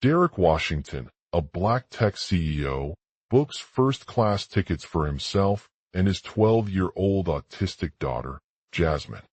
Derek Washington, a black tech CEO, books first-class tickets for himself and his 12-year-old autistic daughter, Jasmine.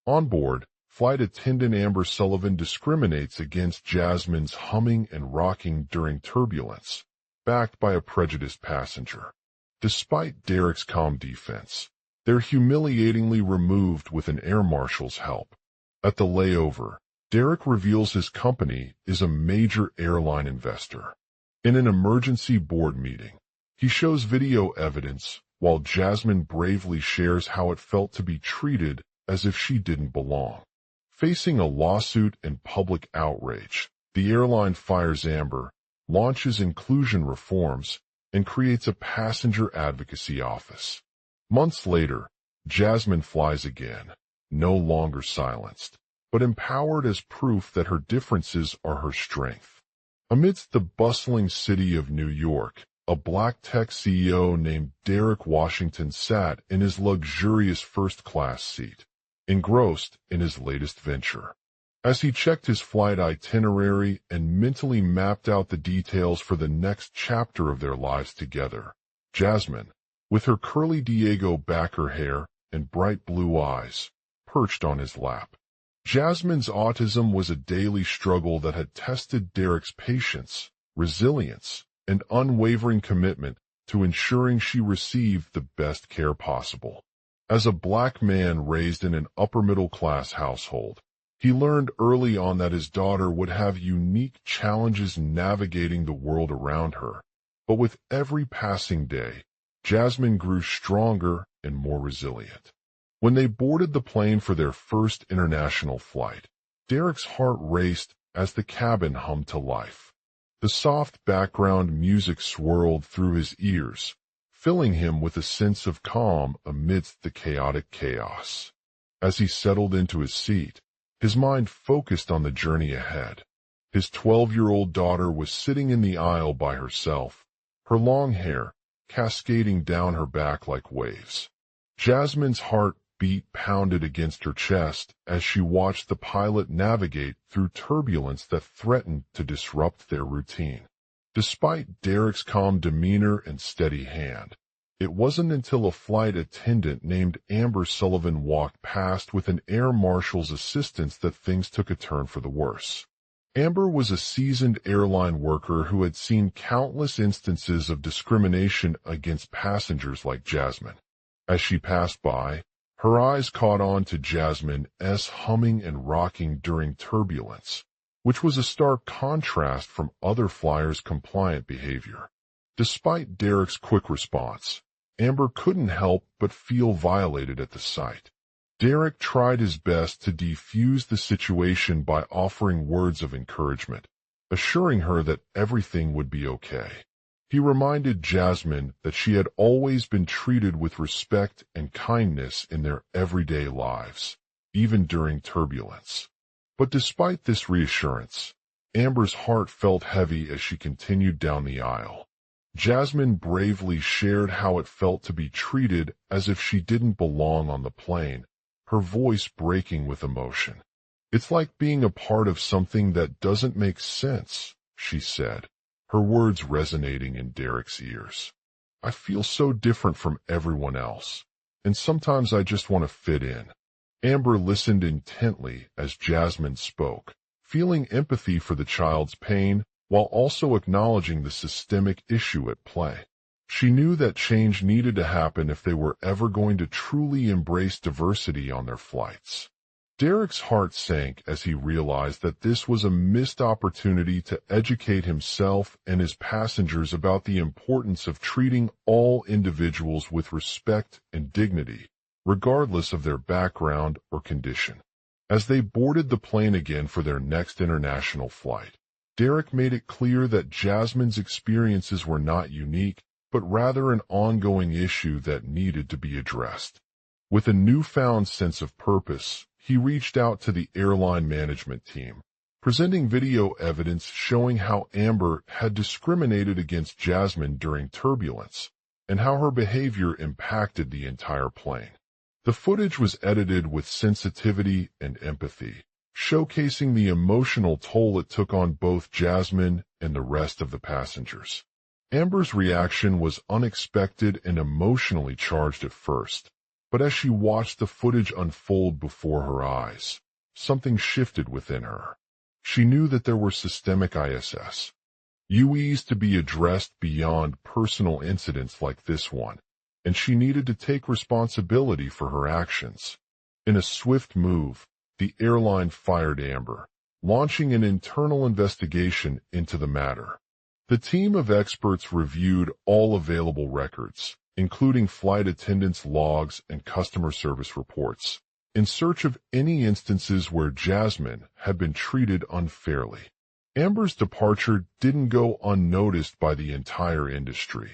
On board, flight attendant Amber Sullivan discriminates against Jasmine's humming and rocking during turbulence, backed by a prejudiced passenger. Despite Derek's calm defense, they're humiliatingly removed with an air marshal's help. At the layover, Derek reveals his company is a major airline investor. In an emergency board meeting, he shows video evidence while Jasmine bravely shares how it felt to be treated as if she didn't belong. Facing a lawsuit and public outrage, the airline fires Amber, launches inclusion reforms, and creates a passenger advocacy office. Months later, Jasmine flies again, no longer silenced, but empowered as proof that her differences are her strength. Amidst the bustling city of New York, a black tech CEO named Derek Washington sat in his luxurious first-class seat, engrossed in his latest venture. As he checked his flight itinerary and mentally mapped out the details for the next chapter of their lives together, Jasmine, with her curly Diego backer hair and bright blue eyes, perched on his lap. Jasmine's autism was a daily struggle that had tested Derek's patience, resilience, and unwavering commitment to ensuring she received the best care possible. As a black man raised in an upper-middle-class household, he learned early on that his daughter would have unique challenges navigating the world around her. But with every passing day, Jasmine grew stronger and more resilient. When they boarded the plane for their first international flight, Derek's heart raced as the cabin hummed to life. The soft background music swirled through his ears, filling him with a sense of calm amidst the chaotic chaos. As he settled into his seat, his mind focused on the journey ahead. His 12-year-old daughter was sitting in the aisle by herself, her long hair cascading down her back like waves. Jasmine's heartbeat pounded against her chest as she watched the pilot navigate through turbulence that threatened to disrupt their routine. Despite Derek's calm demeanor and steady hand, it wasn't until a flight attendant named Amber Sullivan walked past with an air marshal's assistance that things took a turn for the worse. Amber was a seasoned airline worker who had seen countless instances of discrimination against passengers like Jasmine. As she passed by, her eyes caught on to Jasmine's humming and rocking during turbulence, which was a stark contrast from other flyers' compliant behavior. Despite Derek's quick response, Amber couldn't help but feel violated at the sight. Derek tried his best to defuse the situation by offering words of encouragement, assuring her that everything would be okay. He reminded Jasmine that she had always been treated with respect and kindness in their everyday lives, even during turbulence. But despite this reassurance, Amber's heart felt heavy as she continued down the aisle. Jasmine bravely shared how it felt to be treated as if she didn't belong on the plane, her voice breaking with emotion. "It's like being a part of something that doesn't make sense," she said, her words resonating in Derek's ears. "I feel so different from everyone else, and sometimes I just want to fit in." Amber listened intently as Jasmine spoke, feeling empathy for the child's pain while also acknowledging the systemic issue at play. She knew that change needed to happen if they were ever going to truly embrace diversity on their flights. Derek's heart sank as he realized that this was a missed opportunity to educate himself and his passengers about the importance of treating all individuals with respect and dignity, regardless of their background or condition. As they boarded the plane again for their next international flight, Derek made it clear that Jasmine's experiences were not unique, but rather an ongoing issue that needed to be addressed. With a newfound sense of purpose, he reached out to the airline management team, presenting video evidence showing how Amber had discriminated against Jasmine during turbulence and how her behavior impacted the entire plane. The footage was edited with sensitivity and empathy, showcasing the emotional toll it took on both Jasmine and the rest of the passengers. Amber's reaction was unexpected and emotionally charged at first, but as she watched the footage unfold before her eyes, something shifted within her. She knew that there were systemic UEs to be addressed beyond personal incidents like this one, and she needed to take responsibility for her actions. In a swift move, the airline fired Amber, launching an internal investigation into the matter. The team of experts reviewed all available records, including flight attendants' logs and customer service reports, in search of any instances where Jasmine had been treated unfairly. Amber's departure didn't go unnoticed by the entire industry,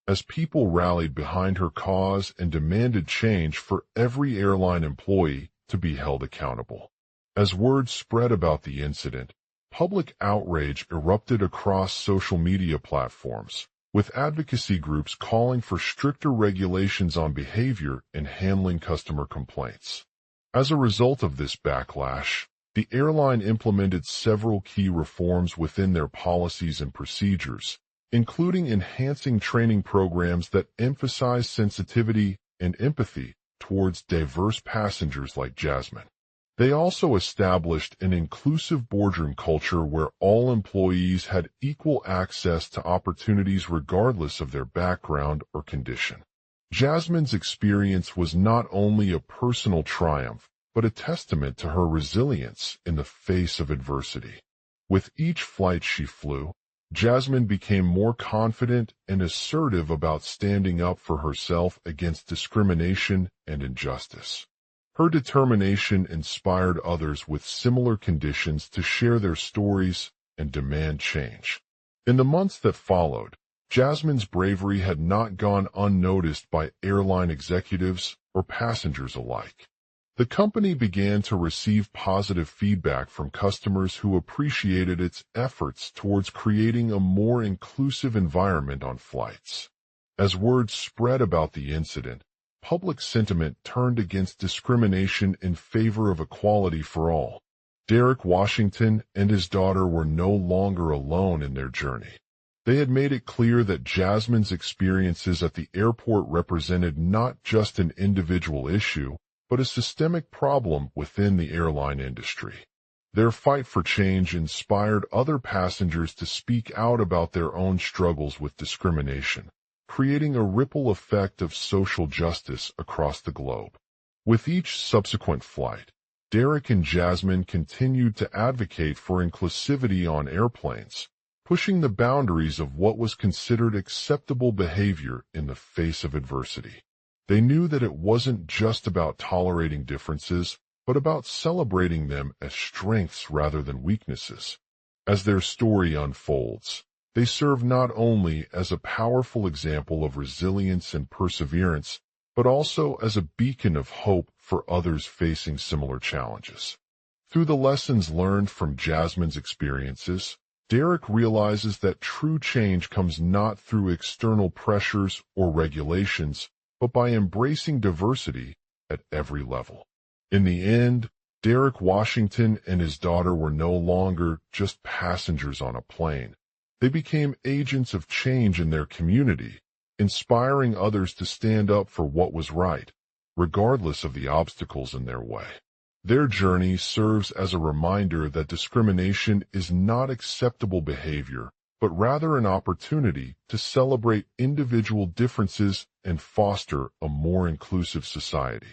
as people rallied behind her cause and demanded change for every airline employee to be held accountable. As word spread about the incident, public outrage erupted across social media platforms, with advocacy groups calling for stricter regulations on behavior and handling customer complaints. As a result of this backlash, the airline implemented several key reforms within their policies and procedures, including enhancing training programs that emphasize sensitivity and empathy towards diverse passengers like Jasmine. They also established an inclusive boardroom culture where all employees had equal access to opportunities regardless of their background or condition. Jasmine's experience was not only a personal triumph, but a testament to her resilience in the face of adversity. With each flight she flew, Jasmine became more confident and assertive about standing up for herself against discrimination and injustice. Her determination inspired others with similar conditions to share their stories and demand change. In the months that followed, Jasmine's bravery had not gone unnoticed by airline executives or passengers alike. The company began to receive positive feedback from customers who appreciated its efforts towards creating a more inclusive environment on flights. As word spread about the incident, public sentiment turned against discrimination in favor of equality for all. Derek Washington and his daughter were no longer alone in their journey. They had made it clear that Jasmine's experiences at the airport represented not just an individual issue, but a systemic problem within the airline industry. Their fight for change inspired other passengers to speak out about their own struggles with discrimination, creating a ripple effect of social justice across the globe. With each subsequent flight, Derek and Jasmine continued to advocate for inclusivity on airplanes, pushing the boundaries of what was considered acceptable behavior in the face of adversity. They knew that it wasn't just about tolerating differences, but about celebrating them as strengths rather than weaknesses. As their story unfolds, they serve not only as a powerful example of resilience and perseverance, but also as a beacon of hope for others facing similar challenges. Through the lessons learned from Jasmine's experiences, Derek realizes that true change comes not through external pressures or regulations, but by embracing diversity at every level. In the end, Derek Washington and his daughter were no longer just passengers on a plane. They became agents of change in their community, inspiring others to stand up for what was right, regardless of the obstacles in their way. Their journey serves as a reminder that discrimination is not acceptable behavior, but rather an opportunity to celebrate individual differences and foster a more inclusive society.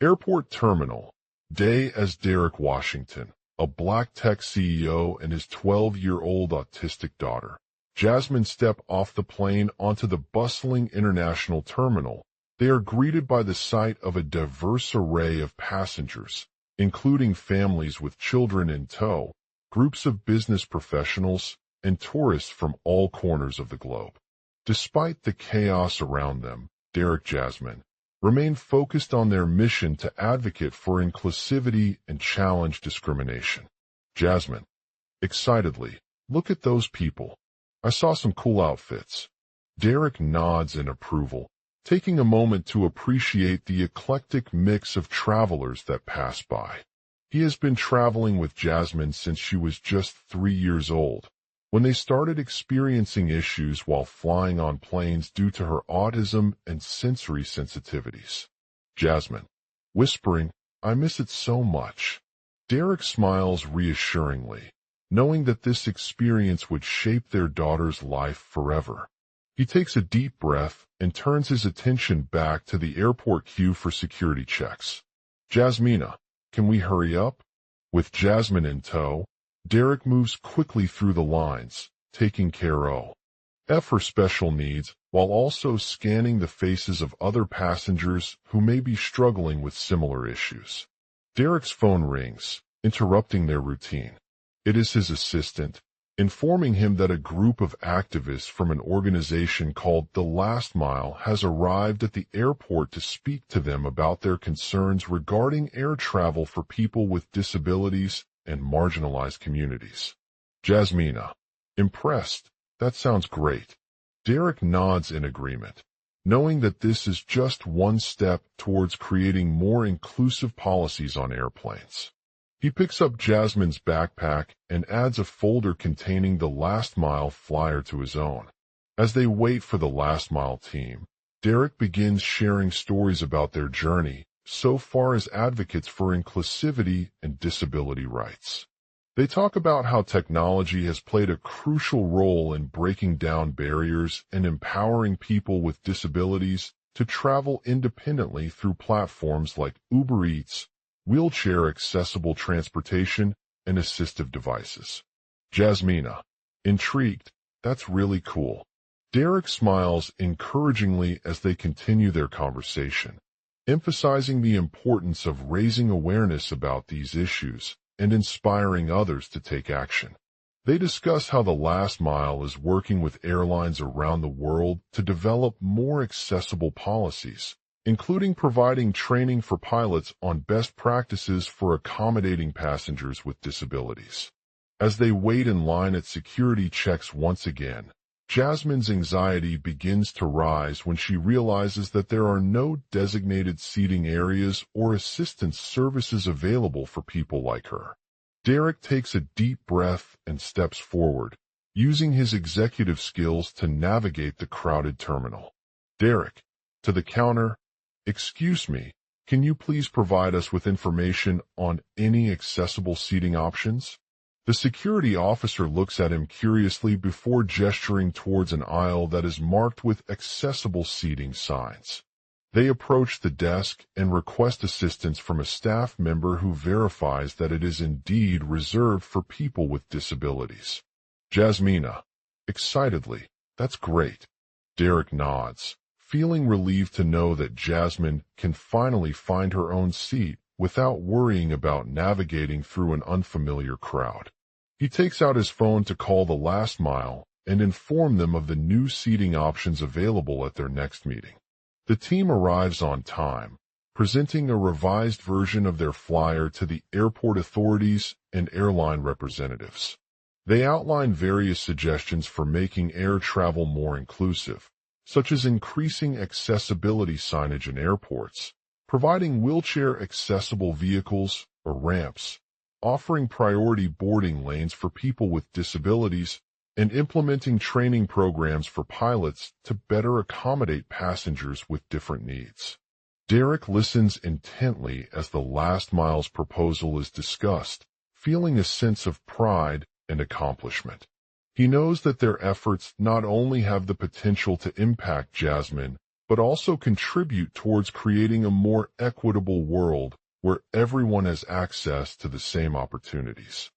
Airport Terminal. Day as Derek Washington, a black tech CEO and his 12-year-old autistic daughter. Jasmine step off the plane onto the bustling international terminal. They are greeted by the sight of a diverse array of passengers, including families with children in tow, groups of business professionals, and tourists from all corners of the globe. Despite the chaos around them, Derek Jasmine remain focused on their mission to advocate for inclusivity and challenge discrimination. Jasmine, excitedly, look at those people. I saw some cool outfits. Derek nods in approval, taking a moment to appreciate the eclectic mix of travelers that pass by. He has been traveling with Jasmine since she was just 3 years old, when they started experiencing issues while flying on planes due to her autism and sensory sensitivities. Jasmine, whispering, "I miss it so much." Derek smiles reassuringly, knowing that this experience would shape their daughter's life forever. He takes a deep breath and turns his attention back to the airport queue for security checks. "Jasmina, can we hurry up?" With Jasmine in tow, Derek moves quickly through the lines, taking care of her special needs while also scanning the faces of other passengers who may be struggling with similar issues. Derek's phone rings, interrupting their routine. It is his assistant, informing him that a group of activists from an organization called The Last Mile has arrived at the airport to speak to them about their concerns regarding air travel for people with disabilities and marginalized communities. Jasmina, impressed, "That sounds great." Derek nods in agreement, knowing that this is just one step towards creating more inclusive policies on airplanes. He picks up Jasmine's backpack and adds a folder containing the Last Mile flyer to his own. As they wait for the Last Mile team, Derek begins sharing stories about their journey so far as advocates for inclusivity and disability rights. They talk about how technology has played a crucial role in breaking down barriers and empowering people with disabilities to travel independently through platforms like Uber Eats, wheelchair-accessible transportation, and assistive devices. Jasmina, intrigued, "That's really cool." Derek smiles encouragingly as they continue their conversation, emphasizing the importance of raising awareness about these issues and inspiring others to take action. They discuss how the Last Mile is working with airlines around the world to develop more accessible policies, including providing training for pilots on best practices for accommodating passengers with disabilities. As they wait in line at security checks once again, Jasmine's anxiety begins to rise when she realizes that there are no designated seating areas or assistance services available for people like her. Derek takes a deep breath and steps forward, using his executive skills to navigate the crowded terminal. "Derek, to the counter, excuse me, can you please provide us with information on any accessible seating options?" The security officer looks at him curiously before gesturing towards an aisle that is marked with accessible seating signs. They approach the desk and request assistance from a staff member who verifies that it is indeed reserved for people with disabilities. Jasmina, excitedly, "That's great." Derek nods, feeling relieved to know that Jasmine can finally find her own seat without worrying about navigating through an unfamiliar crowd. He takes out his phone to call the Last Mile and inform them of the new seating options available at their next meeting. The team arrives on time, presenting a revised version of their flyer to the airport authorities and airline representatives. They outline various suggestions for making air travel more inclusive, such as increasing accessibility signage in airports, providing wheelchair-accessible vehicles or ramps, offering priority boarding lanes for people with disabilities, and implementing training programs for pilots to better accommodate passengers with different needs. Derek listens intently as the Last Mile's proposal is discussed, feeling a sense of pride and accomplishment. He knows that their efforts not only have the potential to impact Jasmine, but also contribute towards creating a more equitable world where everyone has access to the same opportunities.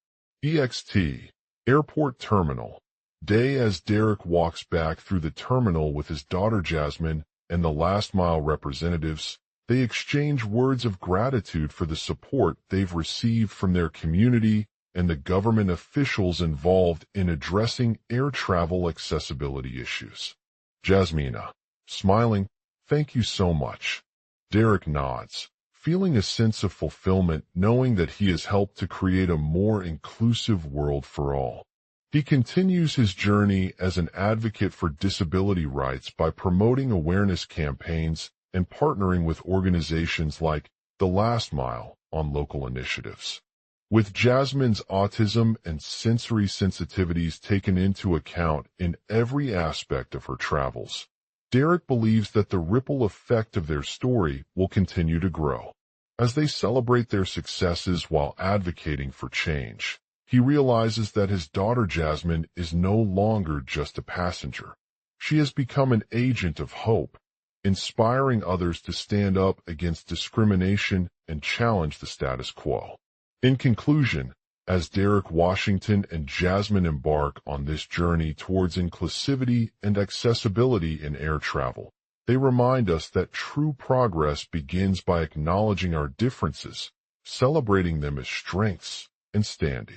EXT, Airport Terminal. Day. As Derek walks back through the terminal with his daughter Jasmine and the Last Mile representatives, they exchange words of gratitude for the support they've received from their community and the government officials involved in addressing air travel accessibility issues. Jasmina, smiling, "Thank you so much." Derek nods, feeling a sense of fulfillment knowing that he has helped to create a more inclusive world for all. He continues his journey as an advocate for disability rights by promoting awareness campaigns and partnering with organizations like The Last Mile on local initiatives. With Jasmine's autism and sensory sensitivities taken into account in every aspect of her travels, Derek believes that the ripple effect of their story will continue to grow. As they celebrate their successes while advocating for change, he realizes that his daughter Jasmine is no longer just a passenger. She has become an agent of hope, inspiring others to stand up against discrimination and challenge the status quo. In conclusion, as Derek Washington and Jasmine embark on this journey towards inclusivity and accessibility in air travel, they remind us that true progress begins by acknowledging our differences, celebrating them as strengths, and standing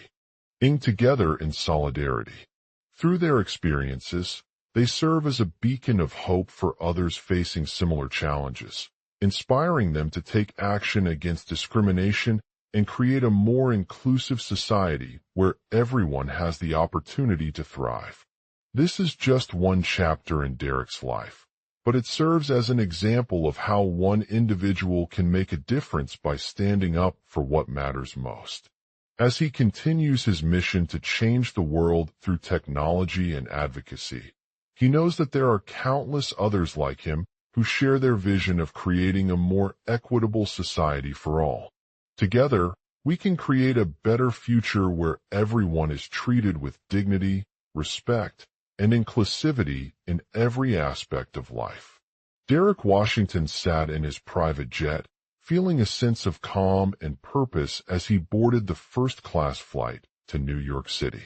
together in solidarity. Through their experiences, they serve as a beacon of hope for others facing similar challenges, inspiring them to take action against discrimination and create a more inclusive society where everyone has the opportunity to thrive. This is just one chapter in Derek's life, but it serves as an example of how one individual can make a difference by standing up for what matters most. As he continues his mission to change the world through technology and advocacy, he knows that there are countless others like him who share their vision of creating a more equitable society for all. Together, we can create a better future where everyone is treated with dignity, respect, and inclusivity in every aspect of life. Derek Washington sat in his private jet, feeling a sense of calm and purpose as he boarded the first-class flight to New York City.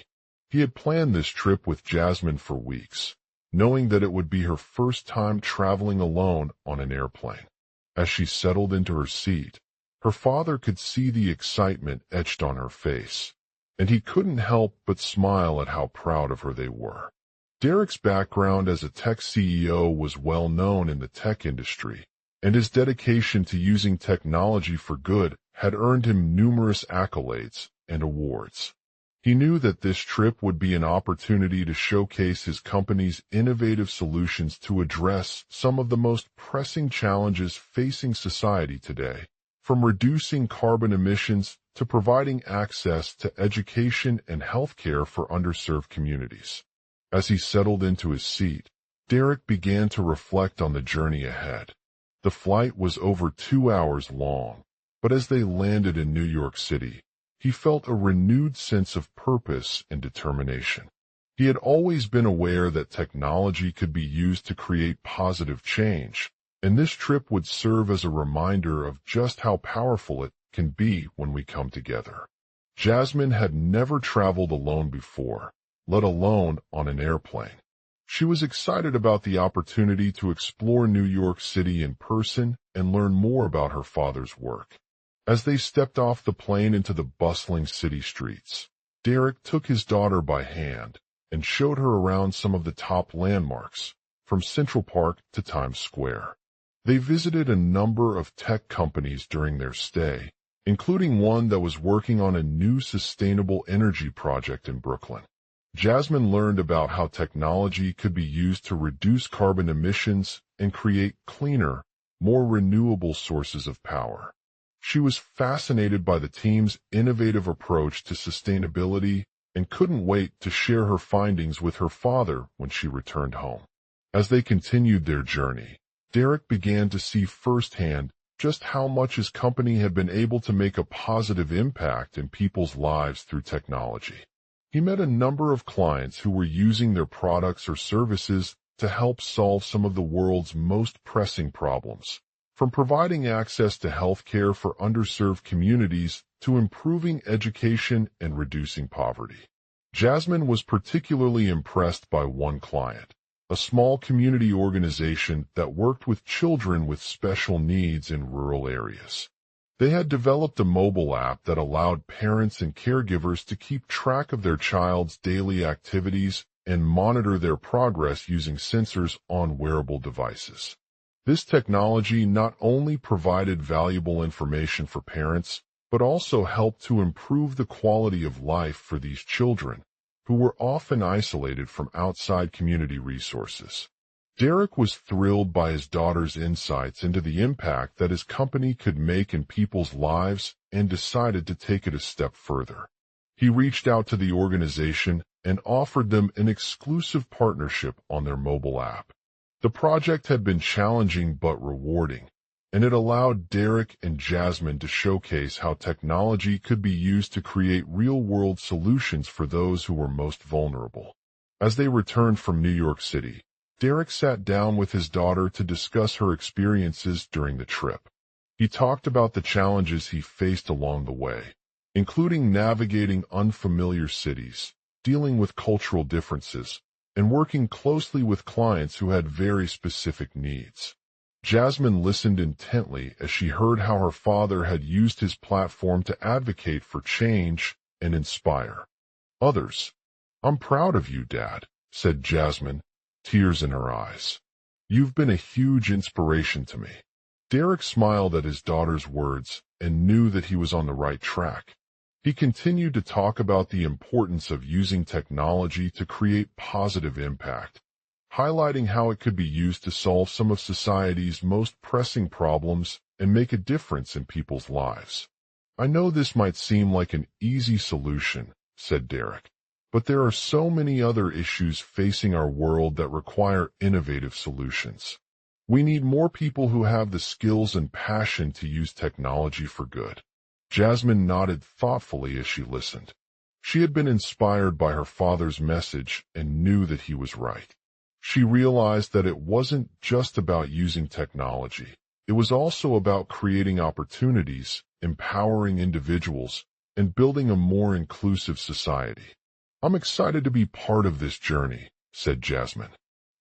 He had planned this trip with Jasmine for weeks, knowing that it would be her first time traveling alone on an airplane. As she settled into her seat, her father could see the excitement etched on her face, and he couldn't help but smile at how proud of her they were. Derek's background as a tech CEO was well known in the tech industry, and his dedication to using technology for good had earned him numerous accolades and awards. He knew that this trip would be an opportunity to showcase his company's innovative solutions to address some of the most pressing challenges facing society today, from reducing carbon emissions to providing access to education and healthcare for underserved communities. As he settled into his seat, Derek began to reflect on the journey ahead. The flight was over 2 hours long, but as they landed in New York City, he felt a renewed sense of purpose and determination. He had always been aware that technology could be used to create positive change, and this trip would serve as a reminder of just how powerful it can be when we come together. Jasmine had never traveled alone before, let alone on an airplane. She was excited about the opportunity to explore New York City in person and learn more about her father's work. As they stepped off the plane into the bustling city streets, Derek took his daughter by hand and showed her around some of the top landmarks, from Central Park to Times Square. They visited a number of tech companies during their stay, including one that was working on a new sustainable energy project in Brooklyn. Jasmine learned about how technology could be used to reduce carbon emissions and create cleaner, more renewable sources of power. She was fascinated by the team's innovative approach to sustainability and couldn't wait to share her findings with her father when she returned home. As they continued their journey, Derek began to see firsthand just how much his company had been able to make a positive impact in people's lives through technology. He met a number of clients who were using their products or services to help solve some of the world's most pressing problems, from providing access to health care for underserved communities to improving education and reducing poverty. Jasmine was particularly impressed by one client, a small community organization that worked with children with special needs in rural areas. They had developed a mobile app that allowed parents and caregivers to keep track of their child's daily activities and monitor their progress using sensors on wearable devices. This technology not only provided valuable information for parents, but also helped to improve the quality of life for these children, who were often isolated from outside community resources. Derek was thrilled by his daughter's insights into the impact that his company could make in people's lives and decided to take it a step further. He reached out to the organization and offered them an exclusive partnership on their mobile app. The project had been challenging but rewarding, and it allowed Derek and Jasmine to showcase how technology could be used to create real-world solutions for those who were most vulnerable. As they returned from New York City, Derek sat down with his daughter to discuss her experiences during the trip. He talked about the challenges he faced along the way, including navigating unfamiliar cities, dealing with cultural differences, and working closely with clients who had very specific needs. Jasmine listened intently as she heard how her father had used his platform to advocate for change and inspire others. "I'm proud of you, Dad," said Jasmine, tears in her eyes. "You've been a huge inspiration to me." Derek smiled at his daughter's words and knew that he was on the right track. He continued to talk about the importance of using technology to create positive impact, highlighting how it could be used to solve some of society's most pressing problems and make a difference in people's lives. "I know this might seem like an easy solution," said Derek, "but there are so many other issues facing our world that require innovative solutions. We need more people who have the skills and passion to use technology for good." Jasmine nodded thoughtfully as she listened. She had been inspired by her father's message and knew that he was right. She realized that it wasn't just about using technology. It was also about creating opportunities, empowering individuals, and building a more inclusive society. "I'm excited to be part of this journey," said Jasmine.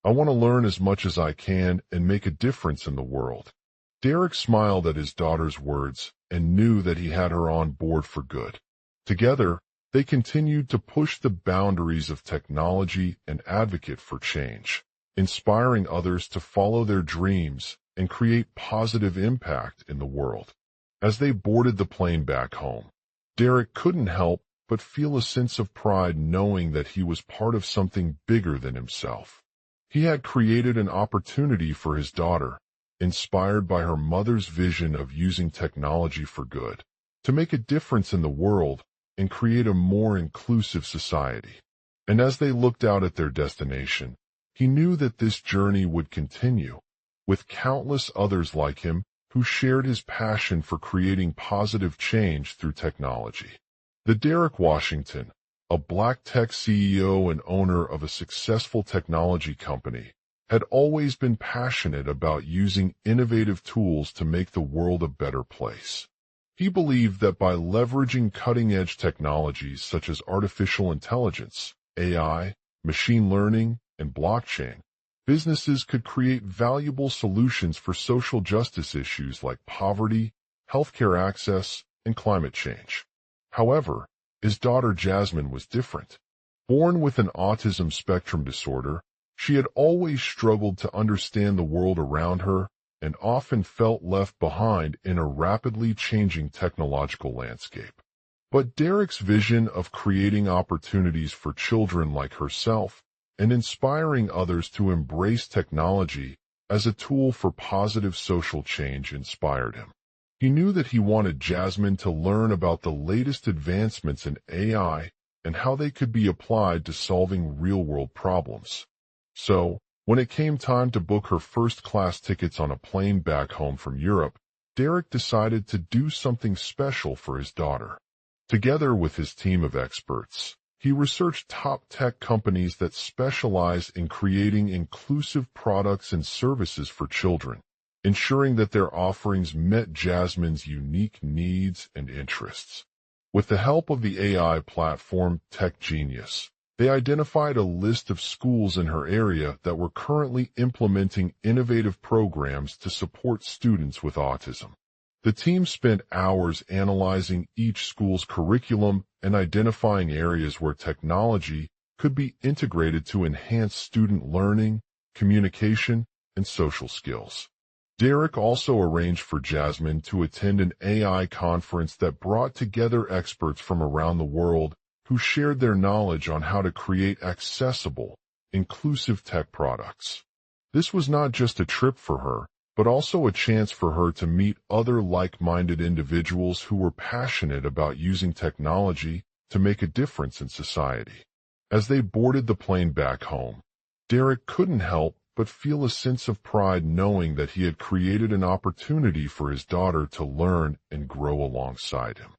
"I want to learn as much as I can and make a difference in the world." Derek smiled at his daughter's words and knew that he had her on board for good. Together, they continued to push the boundaries of technology and advocate for change, inspiring others to follow their dreams and create positive impact in the world. As they boarded the plane back home, Derek couldn't help but feel a sense of pride knowing that he was part of something bigger than himself. He had created an opportunity for his daughter, inspired by her mother's vision of using technology for good, to make a difference in the world and create a more inclusive society. And as they looked out at their destination, he knew that this journey would continue, with countless others like him who shared his passion for creating positive change through technology. The Derek Washington, a Black tech CEO and owner of a successful technology company, had always been passionate about using innovative tools to make the world a better place. He believed that by leveraging cutting-edge technologies such as artificial intelligence, AI, machine learning, and blockchain, businesses could create valuable solutions for social justice issues like poverty, healthcare access, and climate change. However, his daughter Jasmine was different. Born with an autism spectrum disorder, she had always struggled to understand the world around her and often felt left behind in a rapidly changing technological landscape. But Derek's vision of creating opportunities for children like herself and inspiring others to embrace technology as a tool for positive social change inspired him. He knew that he wanted Jasmine to learn about the latest advancements in AI and how they could be applied to solving real-world problems. So, when it came time to book her first-class tickets on a plane back home from Europe, Derek decided to do something special for his daughter. Together with his team of experts, he researched top tech companies that specialize in creating inclusive products and services for children, ensuring that their offerings met Jasmine's unique needs and interests. With the help of the AI platform Tech Genius, they identified a list of schools in her area that were currently implementing innovative programs to support students with autism. The team spent hours analyzing each school's curriculum and identifying areas where technology could be integrated to enhance student learning, communication, and social skills. Derek also arranged for Jasmine to attend an AI conference that brought together experts from around the world who shared their knowledge on how to create accessible, inclusive tech products. This was not just a trip for her, but also a chance for her to meet other like-minded individuals who were passionate about using technology to make a difference in society. As they boarded the plane back home, Derek couldn't help but feel a sense of pride knowing that he had created an opportunity for his daughter to learn and grow alongside him.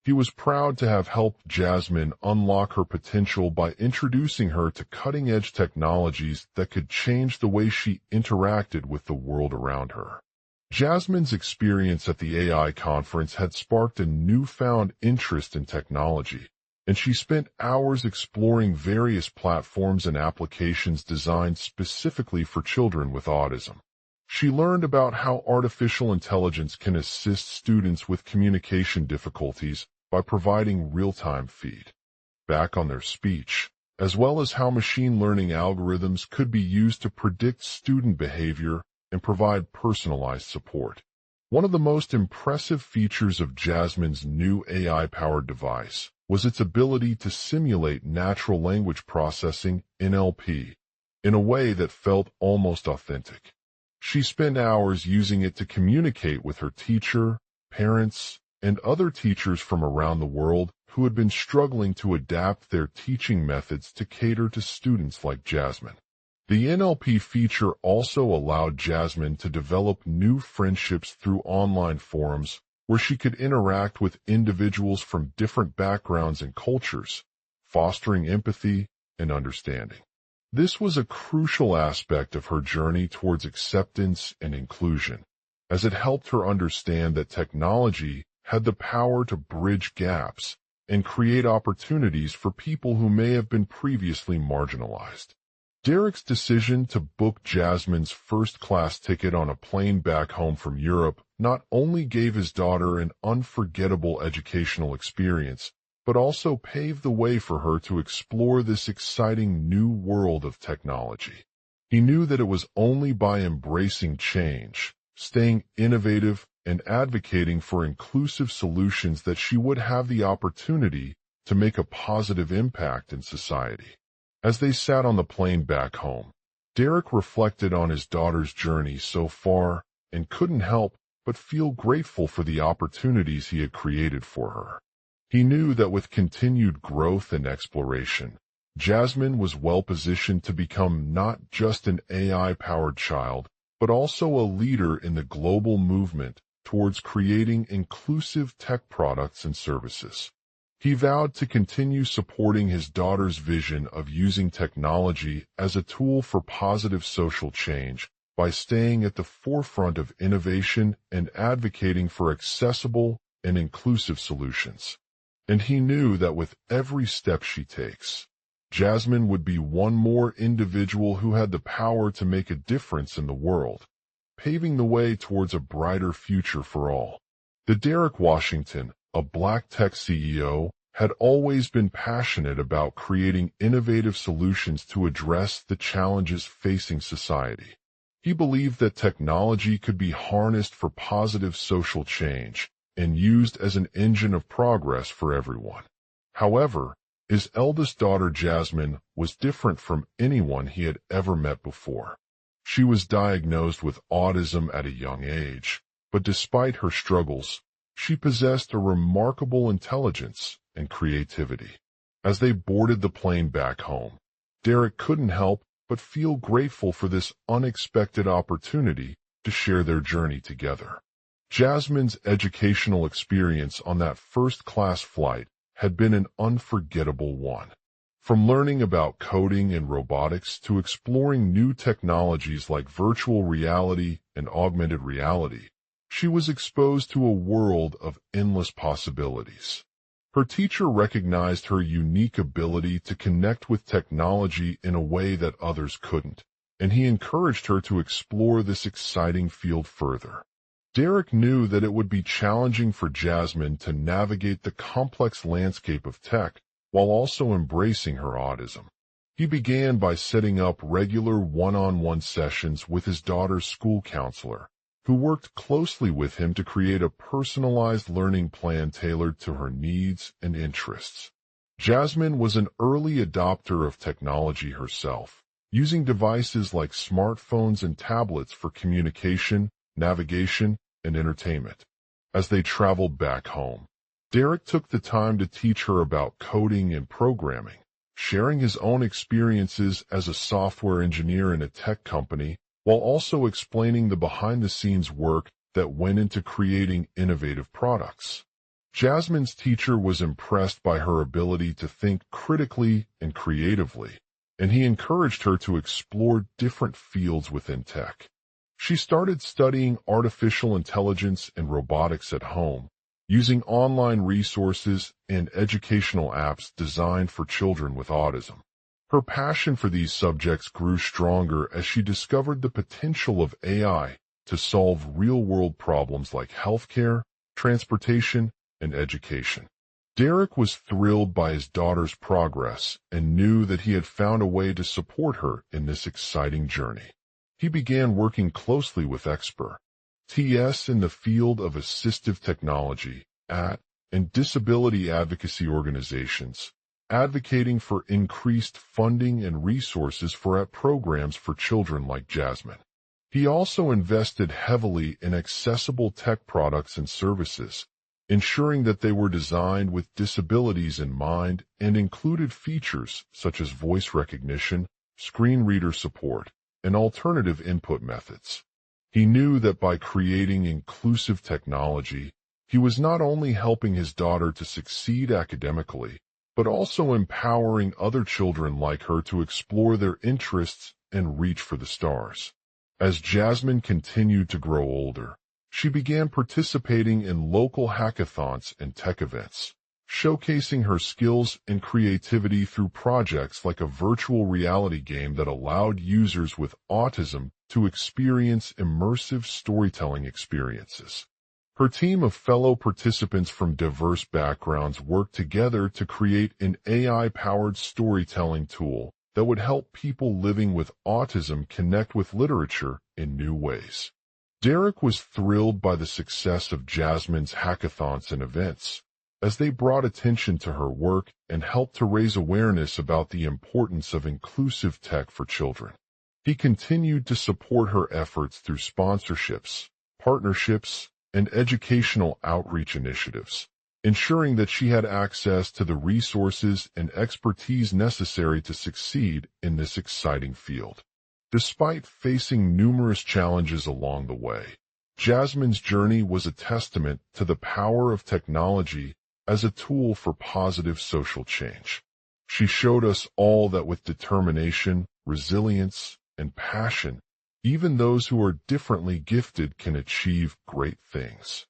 He was proud to have helped Jasmine unlock her potential by introducing her to cutting-edge technologies that could change the way she interacted with the world around her. Jasmine's experience at the AI conference had sparked a newfound interest in technology, and she spent hours exploring various platforms and applications designed specifically for children with autism. She learned about how artificial intelligence can assist students with communication difficulties by providing real-time feedback on their speech, as well as how machine learning algorithms could be used to predict student behavior and provide personalized support. One of the most impressive features of Jasmine's new AI-powered device was its ability to simulate natural language processing (NLP) in a way that felt almost authentic. She spent hours using it to communicate with her teacher, parents, and other teachers from around the world who had been struggling to adapt their teaching methods to cater to students like Jasmine. The NLP feature also allowed Jasmine to develop new friendships through online forums where she could interact with individuals from different backgrounds and cultures, fostering empathy and understanding. This was a crucial aspect of her journey towards acceptance and inclusion, as it helped her understand that technology had the power to bridge gaps and create opportunities for people who may have been previously marginalized. Derek's decision to book Jasmine's first-class ticket on a plane back home from Europe not only gave his daughter an unforgettable educational experience, but also paved the way for her to explore this exciting new world of technology. He knew that it was only by embracing change, staying innovative, and advocating for inclusive solutions that she would have the opportunity to make a positive impact in society. As they sat on the plane back home, Derek reflected on his daughter's journey so far and couldn't help but feel grateful for the opportunities he had created for her. He knew that with continued growth and exploration, Jasmine was well-positioned to become not just an AI-powered child, but also a leader in the global movement towards creating inclusive tech products and services. He vowed to continue supporting his daughter's vision of using technology as a tool for positive social change by staying at the forefront of innovation and advocating for accessible and inclusive solutions. And he knew that with every step she takes, Jasmine would be one more individual who had the power to make a difference in the world, paving the way towards a brighter future for all. The Derek Washington, a Black tech CEO, had always been passionate about creating innovative solutions to address the challenges facing society. He believed that technology could be harnessed for positive social change and used as an engine of progress for everyone. However, his eldest daughter Jasmine was different from anyone he had ever met before. She was diagnosed with autism at a young age, but despite her struggles, she possessed a remarkable intelligence and creativity. As they boarded the plane back home, Derek couldn't help but feel grateful for this unexpected opportunity to share their journey together. Jasmine's educational experience on that first-class flight had been an unforgettable one. From learning about coding and robotics to exploring new technologies like virtual reality and augmented reality, she was exposed to a world of endless possibilities. Her teacher recognized her unique ability to connect with technology in a way that others couldn't, and he encouraged her to explore this exciting field further. Derek knew that it would be challenging for Jasmine to navigate the complex landscape of tech while also embracing her autism. He began by setting up regular one-on-one sessions with his daughter's school counselor, who worked closely with him to create a personalized learning plan tailored to her needs and interests. Jasmine was an early adopter of technology herself, using devices like smartphones and tablets for communication, navigation, and entertainment. As they traveled back home, Derek took the time to teach her about coding and programming, sharing his own experiences as a software engineer in a tech company, while also explaining the behind-the-scenes work that went into creating innovative products. Jasmine's teacher was impressed by her ability to think critically and creatively, and he encouraged her to explore different fields within tech. She started studying artificial intelligence and robotics at home, using online resources and educational apps designed for children with autism. Her passion for these subjects grew stronger as she discovered the potential of AI to solve real-world problems like healthcare, transportation, and education. Derek was thrilled by his daughter's progress and knew that he had found a way to support her in this exciting journey. He began working closely with experts in the field of assistive technology and disability advocacy organizations, advocating for increased funding and resources for programs for children like Jasmine. He also invested heavily in accessible tech products and services, ensuring that they were designed with disabilities in mind and included features such as voice recognition, screen reader support, and alternative input methods. He knew that by creating inclusive technology, he was not only helping his daughter to succeed academically, but also empowering other children like her to explore their interests and reach for the stars. As Jasmine continued to grow older, she began participating in local hackathons and tech events, showcasing her skills and creativity through projects like a virtual reality game that allowed users with autism to experience immersive storytelling experiences. Her team of fellow participants from diverse backgrounds worked together to create an AI-powered storytelling tool that would help people living with autism connect with literature in new ways. Derek was thrilled by the success of Jasmine's hackathons and events, as they brought attention to her work and helped to raise awareness about the importance of inclusive tech for children. He continued to support her efforts through sponsorships, partnerships, and educational outreach initiatives, ensuring that she had access to the resources and expertise necessary to succeed in this exciting field. Despite facing numerous challenges along the way, Jasmine's journey was a testament to the power of technology as a tool for positive social change. She showed us all that with determination, resilience, and passion, even those who are differently gifted can achieve great things.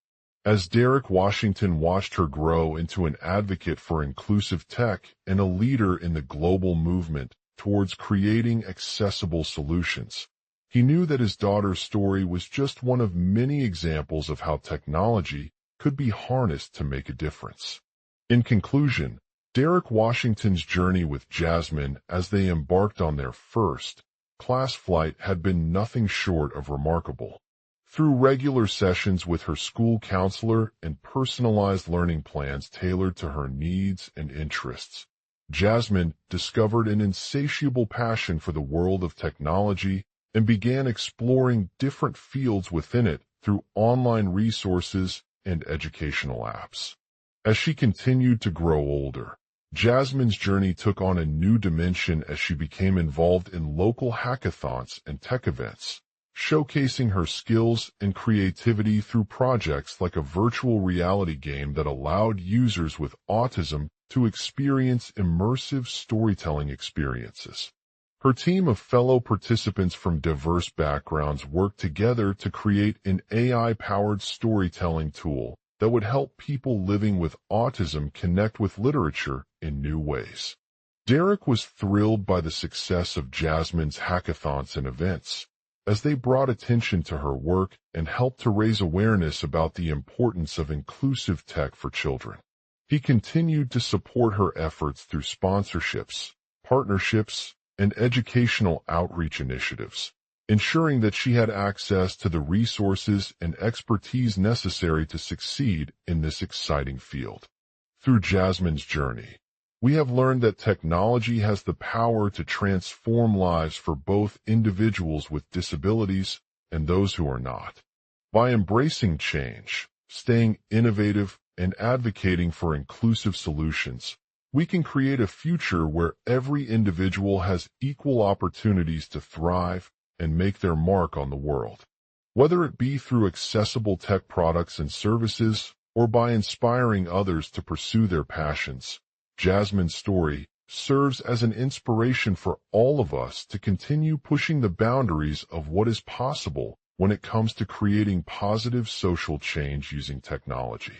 As Derek Washington watched her grow into an advocate for inclusive tech and a leader in the global movement towards creating accessible solutions, he knew that his daughter's story was just one of many examples of how technology could be harnessed to make a difference. In conclusion, Derek Washington's journey with Jasmine as they embarked on their first class flight had been nothing short of remarkable. Through regular sessions with her school counselor and personalized learning plans tailored to her needs and interests, Jasmine discovered an insatiable passion for the world of technology and began exploring different fields within it through online resources and educational apps. As she continued to grow older, Jasmine's journey took on a new dimension as she became involved in local hackathons and tech events, showcasing her skills and creativity through projects like a virtual reality game that allowed users with autism to experience immersive storytelling experiences. Her team of fellow participants from diverse backgrounds worked together to create an AI-powered storytelling tool that would help people living with autism connect with literature in new ways. Derek was thrilled by the success of Jasmine's hackathons and events, as they brought attention to her work and helped to raise awareness about the importance of inclusive tech for children. He continued to support her efforts through sponsorships, partnerships, and educational outreach initiatives, ensuring that she had access to the resources and expertise necessary to succeed in this exciting field. Through Jasmine's journey, we have learned that technology has the power to transform lives for both individuals with disabilities and those who are not. By embracing change, staying innovative, and advocating for inclusive solutions, we can create a future where every individual has equal opportunities to thrive and make their mark on the world. Whether it be through accessible tech products and services or by inspiring others to pursue their passions, Jasmine's story serves as an inspiration for all of us to continue pushing the boundaries of what is possible when it comes to creating positive social change using technology.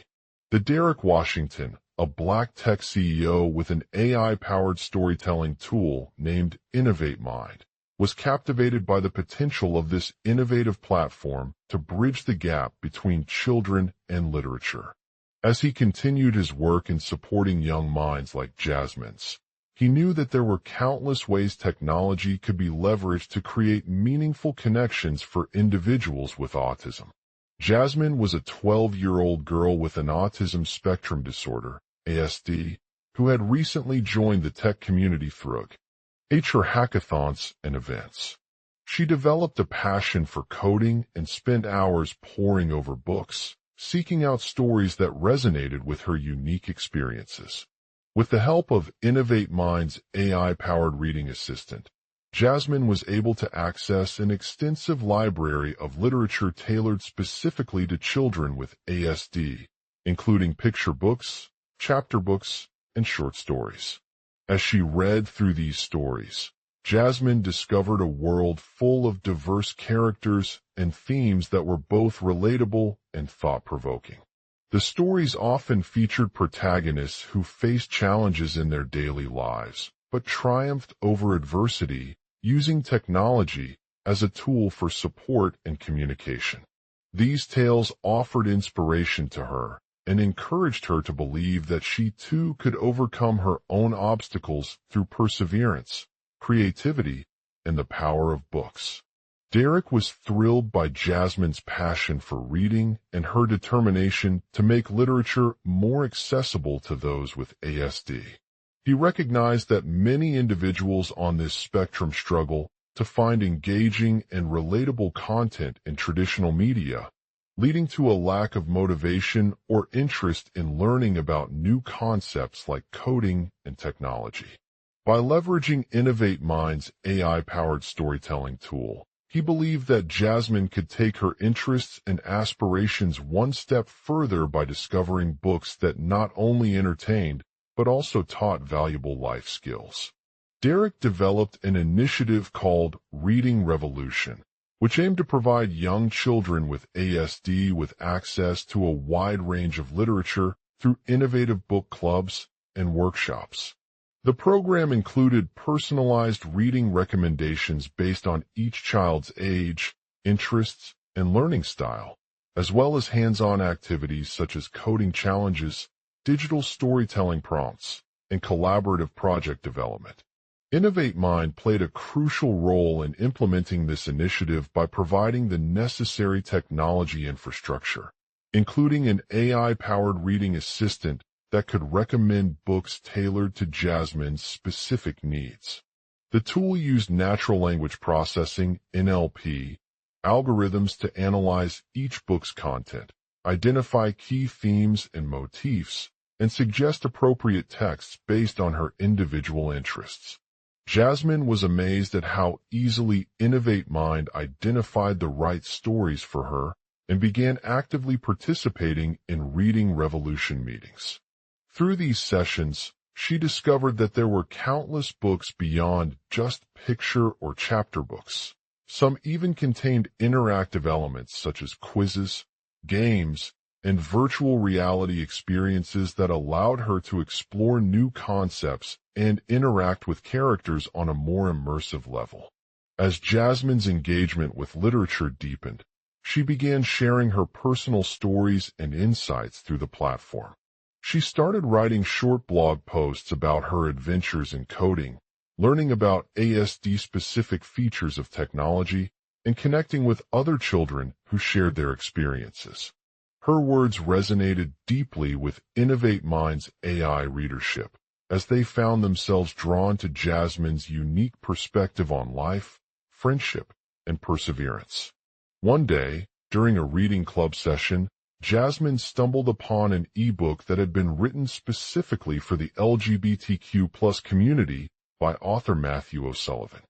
The Derek Washington, a Black tech CEO with an AI-powered storytelling tool named Innovate Mind, was captivated by the potential of this innovative platform to bridge the gap between children and literature. As he continued his work in supporting young minds like Jasmine's, he knew that there were countless ways technology could be leveraged to create meaningful connections for individuals with autism. Jasmine was a 12-year-old girl with an autism spectrum disorder, ASD, who had recently joined the tech community through HR hackathons and events. She developed a passion for coding and spent hours poring over books, seeking out stories that resonated with her unique experiences. With the help of Innovate Mind's AI-powered reading assistant, Jasmine was able to access an extensive library of literature tailored specifically to children with ASD, including picture books, chapter books, and short stories. As she read through these stories, Jasmine discovered a world full of diverse characters and themes that were both relatable and thought-provoking. The stories often featured protagonists who faced challenges in their daily lives, but triumphed over adversity using technology as a tool for support and communication. These tales offered inspiration to her and encouraged her to believe that she too could overcome her own obstacles through perseverance, creativity, and the power of books. Derek was thrilled by Jasmine's passion for reading and her determination to make literature more accessible to those with ASD. He recognized that many individuals on this spectrum struggle to find engaging and relatable content in traditional media, leading to a lack of motivation or interest in learning about new concepts like coding and technology. By leveraging Innovate Mind's AI-powered storytelling tool, he believed that Jasmine could take her interests and aspirations one step further by discovering books that not only entertained, but also taught valuable life skills. Derek developed an initiative called Reading Revolution, which aimed to provide young children with ASD with access to a wide range of literature through innovative book clubs and workshops. The program included personalized reading recommendations based on each child's age, interests, and learning style, as well as hands-on activities such as coding challenges, digital storytelling prompts, and collaborative project development. Innovate Mind played a crucial role in implementing this initiative by providing the necessary technology infrastructure, including an AI-powered reading assistant that could recommend books tailored to Jasmine's specific needs. The tool used natural language processing, NLP, algorithms to analyze each book's content, identify key themes and motifs, and suggest appropriate texts based on her individual interests. Jasmine was amazed at how easily Innovate Mind identified the right stories for her and began actively participating in Reading Revolution meetings. Through these sessions, she discovered that there were countless books beyond just picture or chapter books. Some even contained interactive elements such as quizzes, games, and virtual reality experiences that allowed her to explore new concepts and interact with characters on a more immersive level. As Jasmine's engagement with literature deepened, she began sharing her personal stories and insights through the platform. She started writing short blog posts about her adventures in coding, learning about ASD-specific features of technology, and connecting with other children who shared their experiences. Her words resonated deeply with Innovate Mind's AI readership, as they found themselves drawn to Jasmine's unique perspective on life, friendship, and perseverance. One day, during a reading club session, Jasmine stumbled upon an ebook that had been written specifically for the LGBTQ+ community by author Matthew O'Sullivan.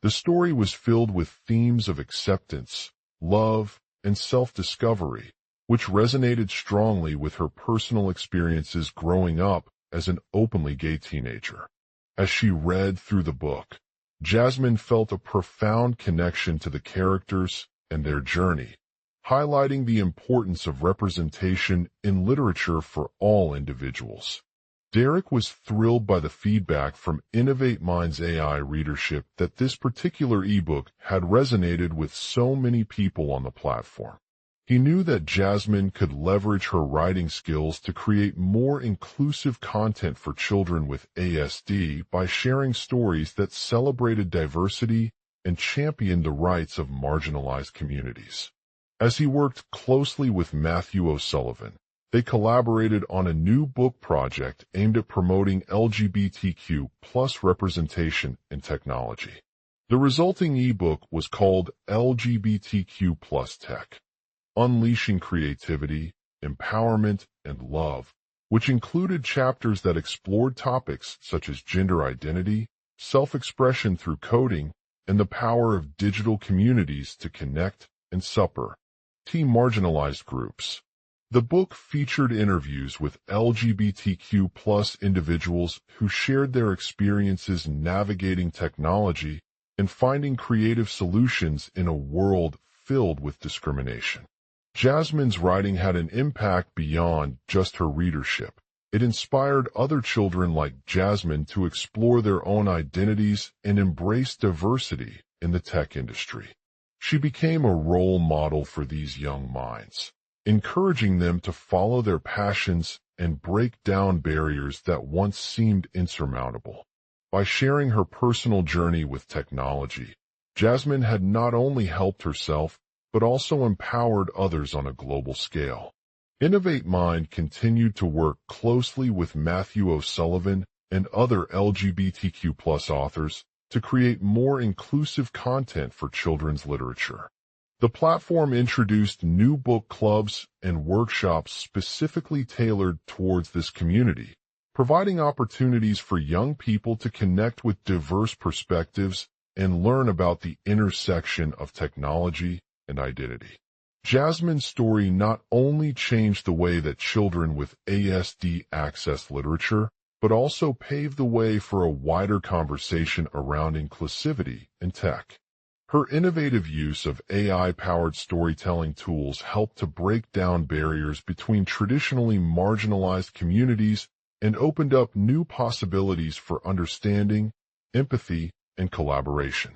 The story was filled with themes of acceptance, love, and self-discovery, which resonated strongly with her personal experiences growing up as an openly gay teenager. As she read through the book, Jasmine felt a profound connection to the characters and their journey, highlighting the importance of representation in literature for all individuals. Derek was thrilled by the feedback from Innovate Minds AI readership that this particular ebook had resonated with so many people on the platform. He knew that Jasmine could leverage her writing skills to create more inclusive content for children with ASD by sharing stories that celebrated diversity and championed the rights of marginalized communities. As he worked closely with Matthew O'Sullivan, they collaborated on a new book project aimed at promoting LGBTQ+ representation in technology. The resulting ebook was called LGBTQ+ Tech: Unleashing Creativity, Empowerment, and Love, which included chapters that explored topics such as gender identity, self-expression through coding, and the power of digital communities to connect and support marginalized groups. The book featured interviews with LGBTQ+ individuals who shared their experiences navigating technology and finding creative solutions in a world filled with discrimination. Jasmine's writing had an impact beyond just her readership. It inspired other children like Jasmine to explore their own identities and embrace diversity in the tech industry. She became a role model for these young minds, encouraging them to follow their passions and break down barriers that once seemed insurmountable. By sharing her personal journey with technology, Jasmine had not only helped herself, but also empowered others on a global scale. Innovate Mind continued to work closely with Matthew O'Sullivan and other LGBTQ+ authors to create more inclusive content for children's literature. The platform introduced new book clubs and workshops specifically tailored towards this community, providing opportunities for young people to connect with diverse perspectives and learn about the intersection of technology and identity. Jasmine's story not only changed the way that children with ASD access literature, but also paved the way for a wider conversation around inclusivity in tech. Her innovative use of AI-powered storytelling tools helped to break down barriers between traditionally marginalized communities and opened up new possibilities for understanding, empathy, and collaboration.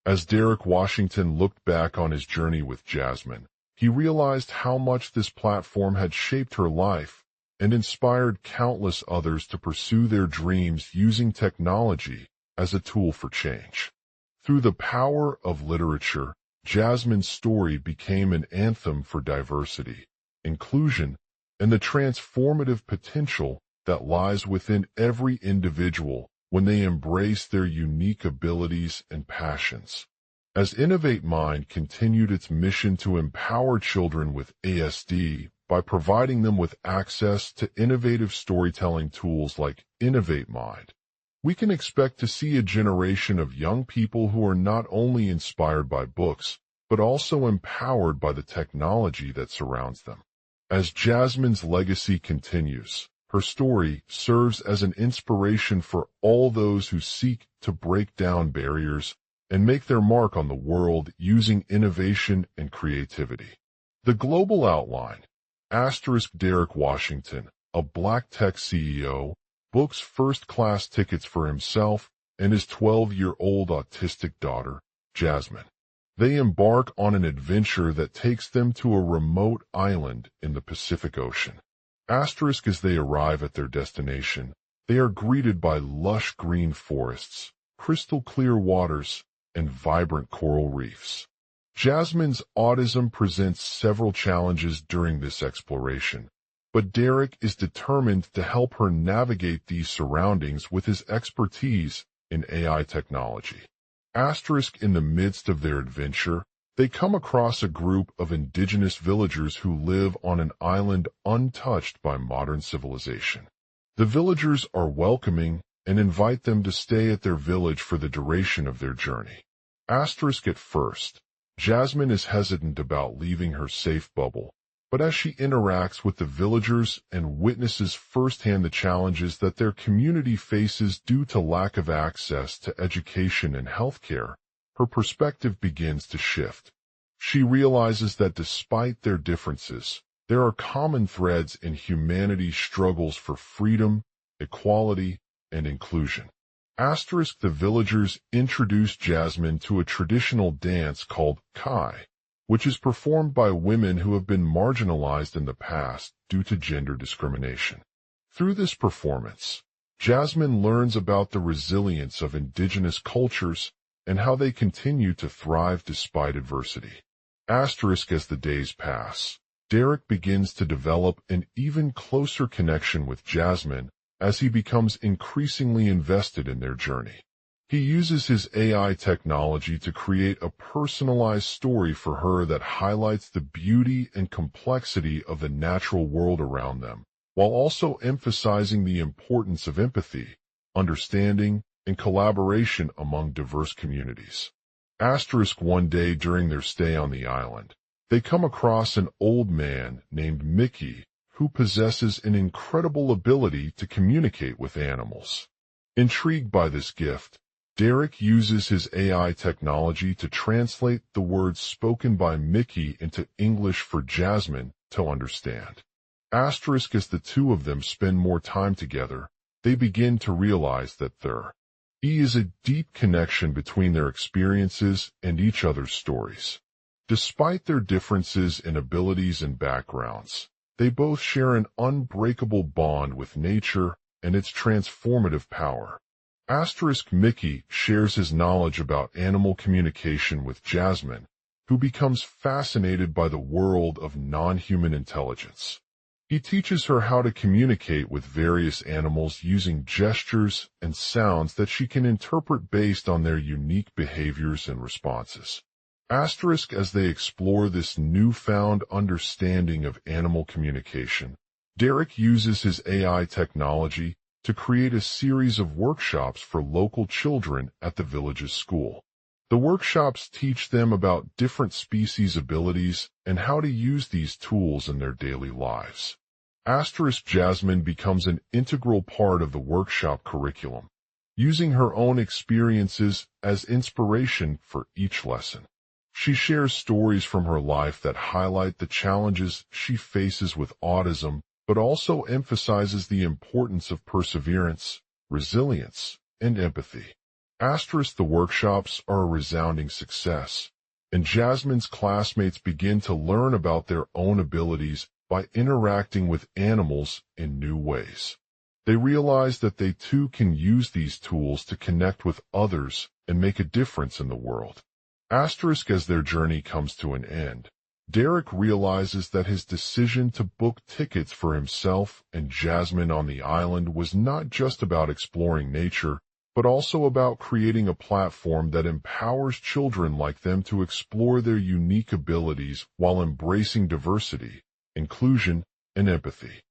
As Derek Washington looked back on his journey with Jasmine, he realized how much this platform had shaped her life and inspired countless others to pursue their dreams using technology as a tool for change. Through the power of literature, Jasmine's story became an anthem for diversity, inclusion, and the transformative potential that lies within every individual when they embrace their unique abilities and passions. As Innovate Mind continued its mission to empower children with ASD by providing them with access to innovative storytelling tools like Innovate Mind, we can expect to see a generation of young people who are not only inspired by books, but also empowered by the technology that surrounds them. As Jasmine's legacy continues, her story serves as an inspiration for all those who seek to break down barriers and make their mark on the world using innovation and creativity. The global outline. Derek Washington, a Black tech CEO, books first-class tickets for himself and his 12-year-old autistic daughter, Jasmine. They embark on an adventure that takes them to a remote island in the Pacific Ocean. As they arrive at their destination, they are greeted by lush green forests, crystal clear waters, and vibrant coral reefs. Jasmine's autism presents several challenges during this exploration, but Derek is determined to help her navigate these surroundings with his expertise in AI technology. In the midst of their adventure, they come across a group of indigenous villagers who live on an island untouched by modern civilization. The villagers are welcoming and invite them to stay at their village for the duration of their journey. At first, Jasmine is hesitant about leaving her safe bubble, but as she interacts with the villagers and witnesses firsthand the challenges that their community faces due to lack of access to education and healthcare, her perspective begins to shift. She realizes that despite their differences, there are common threads in humanity's struggles for freedom, equality, and inclusion. The villagers introduce Jasmine to a traditional dance called Kai, which is performed by women who have been marginalized in the past due to gender discrimination. Through this performance, Jasmine learns about the resilience of indigenous cultures and how they continue to thrive despite adversity. As the days pass, Derek begins to develop an even closer connection with Jasmine as he becomes increasingly invested in their journey. He uses his AI technology to create a personalized story for her that highlights the beauty and complexity of the natural world around them, while also emphasizing the importance of empathy, understanding, and collaboration among diverse communities. One day during their stay on the island, they come across an old man named Mickey who possesses an incredible ability to communicate with animals. Intrigued by this gift, Derek uses his AI technology to translate the words spoken by Mickey into English for Jasmine to understand. As the two of them spend more time together, they begin to realize that there is a deep connection between their experiences and each other's stories. Despite their differences in abilities and backgrounds, they both share an unbreakable bond with nature and its transformative power. Mickey shares his knowledge about animal communication with Jasmine, who becomes fascinated by the world of non-human intelligence. He teaches her how to communicate with various animals using gestures and sounds that she can interpret based on their unique behaviors and responses. As they explore this newfound understanding of animal communication, Derek uses his AI technology to create a series of workshops for local children at the village's school. The workshops teach them about different species' abilities and how to use these tools in their daily lives. Jasmine becomes an integral part of the workshop curriculum, using her own experiences as inspiration for each lesson. She shares stories from her life that highlight the challenges she faces with autism, but also emphasizes the importance of perseverance, resilience, and empathy. The workshops are a resounding success, and Jasmine's classmates begin to learn about their own abilities by interacting with animals in new ways. They realize that they too can use these tools to connect with others and make a difference in the world. As their journey comes to an end, Derek realizes that his decision to book tickets for himself and Jasmine on the island was not just about exploring nature, but also about creating a platform that empowers children like them to explore their unique abilities while embracing diversity, inclusion, and empathy.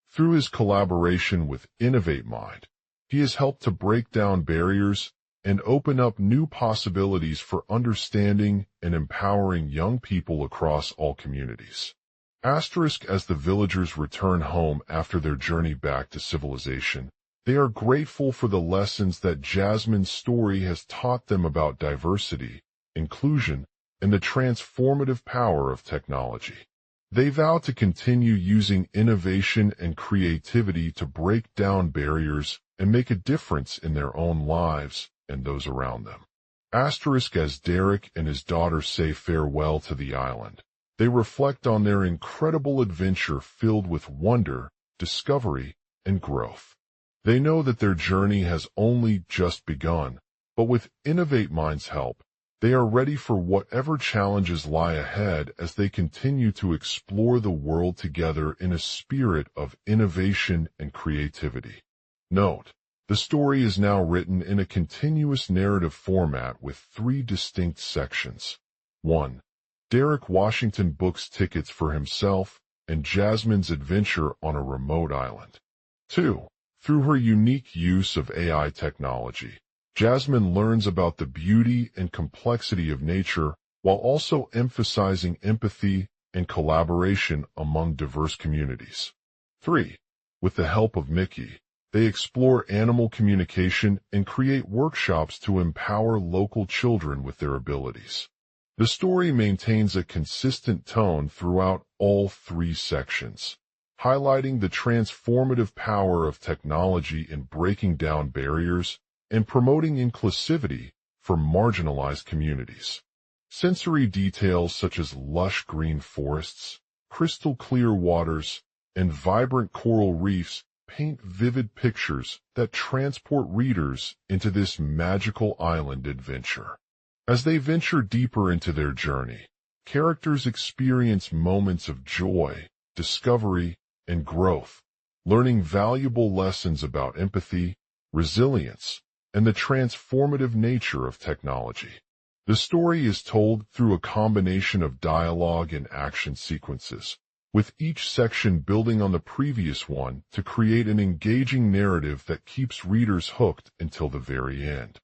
Through his collaboration with InnovateMind, he has helped to break down barriers and open up new possibilities for understanding and empowering young people across all communities. As the villagers return home after their journey back to civilization, they are grateful for the lessons that Jasmine's story has taught them about diversity, inclusion, and the transformative power of technology. They vow to continue using innovation and creativity to break down barriers and make a difference in their own lives and those around them. As Derek and his daughter say farewell to the island, they reflect on their incredible adventure filled with wonder, discovery, and growth. They know that their journey has only just begun, but with InnovateMind's help, They are ready for whatever challenges lie ahead as they continue to explore the world together in a spirit of innovation and creativity. Note: the story is now written in a continuous narrative format with 3 distinct sections. 1. Derek Washington books tickets for himself and Jasmine's adventure on a remote island. 2. Through her unique use of AI technology, Jasmine learns about the beauty and complexity of nature while also emphasizing empathy and collaboration among diverse communities. 3. With the help of Mickey, they explore animal communication and create workshops to empower local children with their abilities. The story maintains a consistent tone throughout all 3 sections, highlighting the transformative power of technology in breaking down barriers and promoting inclusivity for marginalized communities. Sensory details such as lush green forests, crystal clear waters, and vibrant coral reefs paint vivid pictures that transport readers into this magical island adventure. As they venture deeper into their journey, characters experience moments of joy, discovery, and growth, learning valuable lessons about empathy, resilience, and the transformative nature of technology. The story is told through a combination of dialogue and action sequences, with each section building on the previous one to create an engaging narrative that keeps readers hooked until the very end.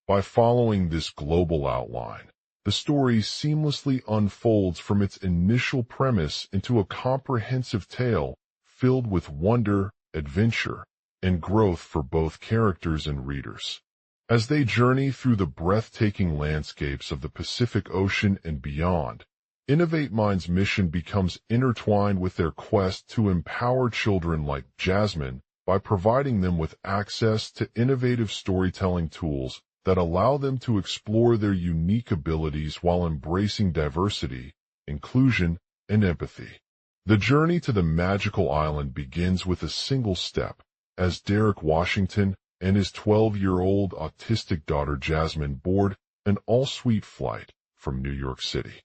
By following this global outline, the story seamlessly unfolds from its initial premise into a comprehensive tale filled with wonder, adventure, and growth for both characters and readers. As they journey through the breathtaking landscapes of the Pacific Ocean and beyond, Innovate Mind's mission becomes intertwined with their quest to empower children like Jasmine by providing them with access to innovative storytelling tools that allow them to explore their unique abilities while embracing diversity, inclusion, and empathy. The journey to the magical island begins with a single step, as Derek Washington and his 12-year-old autistic daughter Jasmine board an all-suite flight from New York City.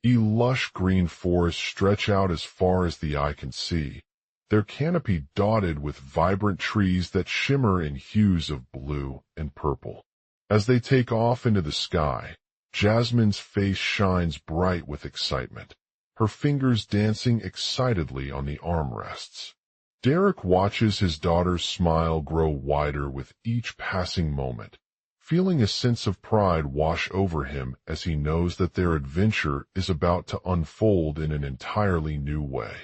Lush green forests stretch out as far as the eye can see, their canopy dotted with vibrant trees that shimmer in hues of blue and purple. As they take off into the sky, Jasmine's face shines bright with excitement, her fingers dancing excitedly on the armrests. Derek watches his daughter's smile grow wider with each passing moment, feeling a sense of pride wash over him as he knows that their adventure is about to unfold in an entirely new way.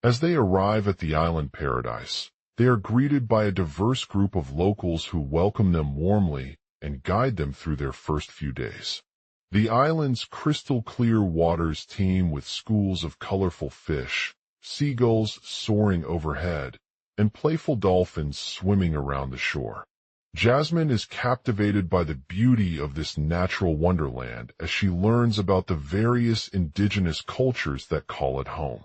As they arrive at the island paradise, they are greeted by a diverse group of locals who welcome them warmly and guide them through their first few days. The island's crystal-clear waters teem with schools of colorful fish, seagulls soaring overhead, and playful dolphins swimming around the shore. Jasmine is captivated by the beauty of this natural wonderland as she learns about the various indigenous cultures that call it home.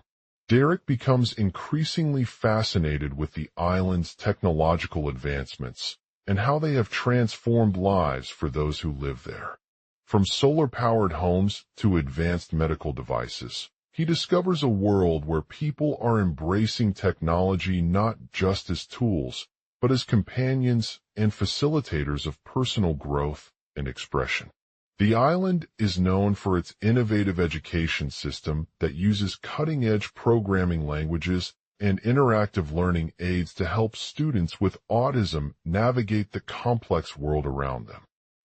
Derek becomes increasingly fascinated with the island's technological advancements and how they have transformed lives for those who live there. From solar-powered homes to advanced medical devices, he discovers a world where people are embracing technology not just as tools, but as companions and facilitators of personal growth and expression. The island is known for its innovative education system that uses cutting-edge programming languages and interactive learning aids to help students with autism navigate the complex world around them.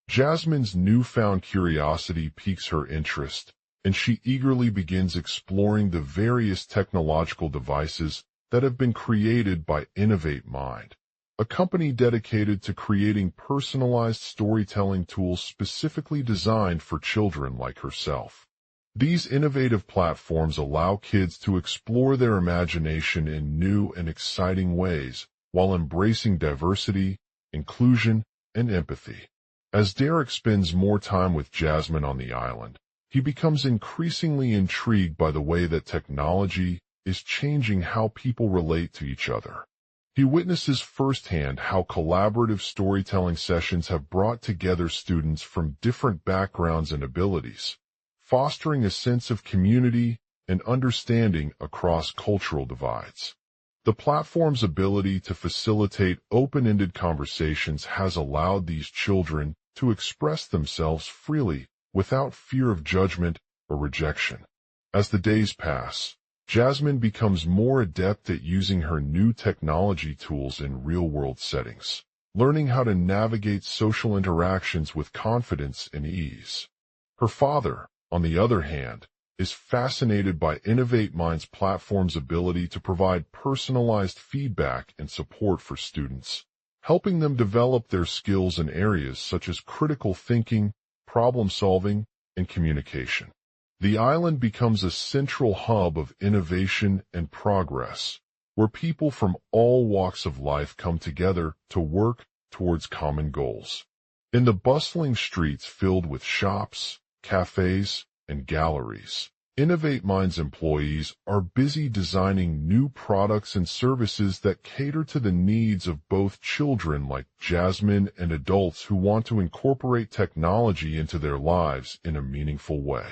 Jasmine's newfound curiosity piques her interest, and she eagerly begins exploring the various technological devices that have been created by Innovate Mind, a company dedicated to creating personalized storytelling tools specifically designed for children like herself. These innovative platforms allow kids to explore their imagination in new and exciting ways while embracing diversity, inclusion, and empathy. As Derek spends more time with Jasmine on the island, he becomes increasingly intrigued by the way that technology is changing how people relate to each other. He witnesses firsthand how collaborative storytelling sessions have brought together students from different backgrounds and abilities, fostering a sense of community and understanding across cultural divides. The platform's ability to facilitate open-ended conversations has allowed these children to express themselves freely without fear of judgment or rejection. As the days pass, Jasmine becomes more adept at using her new technology tools in real-world settings, learning how to navigate social interactions with confidence and ease. Her father, on the other hand, is fascinated by Innovate Mind's platform's ability to provide personalized feedback and support for students, helping them develop their skills in areas such as critical thinking, problem-solving, and communication. The island becomes a central hub of innovation and progress, where people from all walks of life come together to work towards common goals. In the bustling streets filled with shops, cafes, and galleries, Innovate Mind's employees are busy designing new products and services that cater to the needs of both children like Jasmine and adults who want to incorporate technology into their lives in a meaningful way.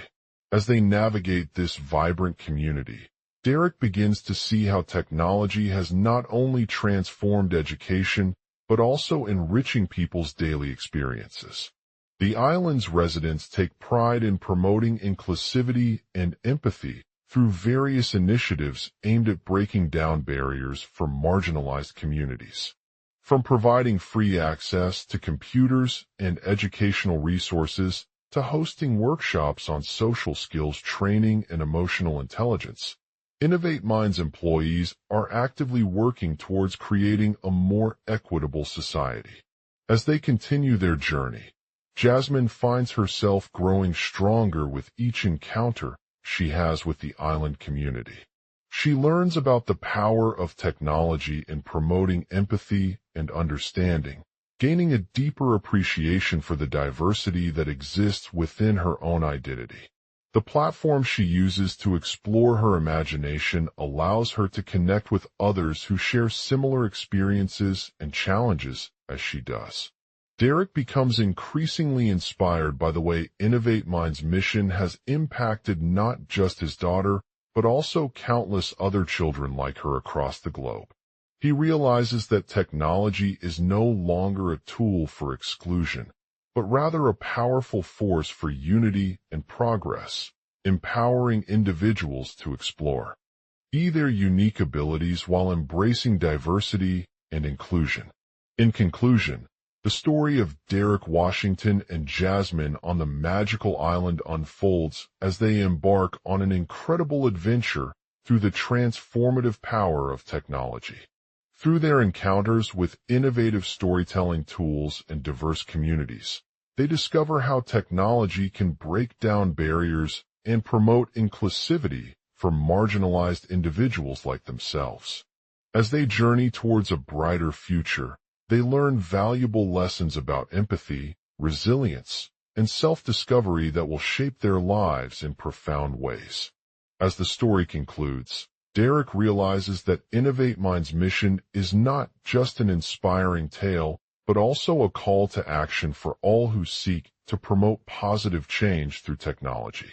As they navigate this vibrant community, Derek begins to see how technology has not only transformed education, but also enriching people's daily experiences. The island's residents take pride in promoting inclusivity and empathy through various initiatives aimed at breaking down barriers for marginalized communities. From providing free access to computers and educational resources to hosting workshops on social skills training and emotional intelligence, Innovate Mind's employees are actively working towards creating a more equitable society. As they continue their journey, Jasmine finds herself growing stronger with each encounter she has with the island community. She learns about the power of technology in promoting empathy and understanding, gaining a deeper appreciation for the diversity that exists within her own identity. The platform she uses to explore her imagination allows her to connect with others who share similar experiences and challenges as she does. Derek becomes increasingly inspired by the way Innovate Mind's mission has impacted not just his daughter, but also countless other children like her across the globe. He realizes that technology is no longer a tool for exclusion, but rather a powerful force for unity and progress, empowering individuals to explore their unique abilities while embracing diversity and inclusion. In conclusion, the story of Derek Washington and Jasmine on the magical island unfolds as they embark on an incredible adventure through the transformative power of technology. Through their encounters with innovative storytelling tools and diverse communities, they discover how technology can break down barriers and promote inclusivity for marginalized individuals like themselves. As they journey towards a brighter future, they learn valuable lessons about empathy, resilience, and self-discovery that will shape their lives in profound ways. As the story concludes, Derek realizes that Innovate Mind's mission is not just an inspiring tale, but also a call to action for all who seek to promote positive change through technology.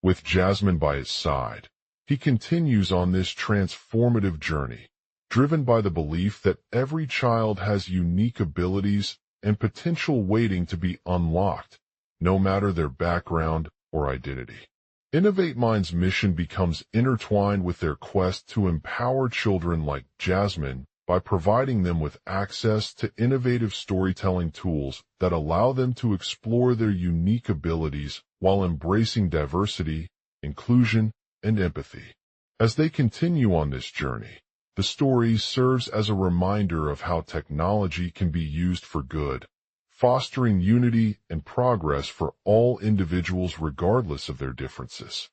With Jasmine by his side, he continues on this transformative journey, driven by the belief that every child has unique abilities and potential waiting to be unlocked, no matter their background or identity. Innovate Mind's mission becomes intertwined with their quest to empower children like Jasmine by providing them with access to innovative storytelling tools that allow them to explore their unique abilities while embracing diversity, inclusion, and empathy. As they continue on this journey, the story serves as a reminder of how technology can be used for good, fostering unity and progress for all individuals regardless of their differences.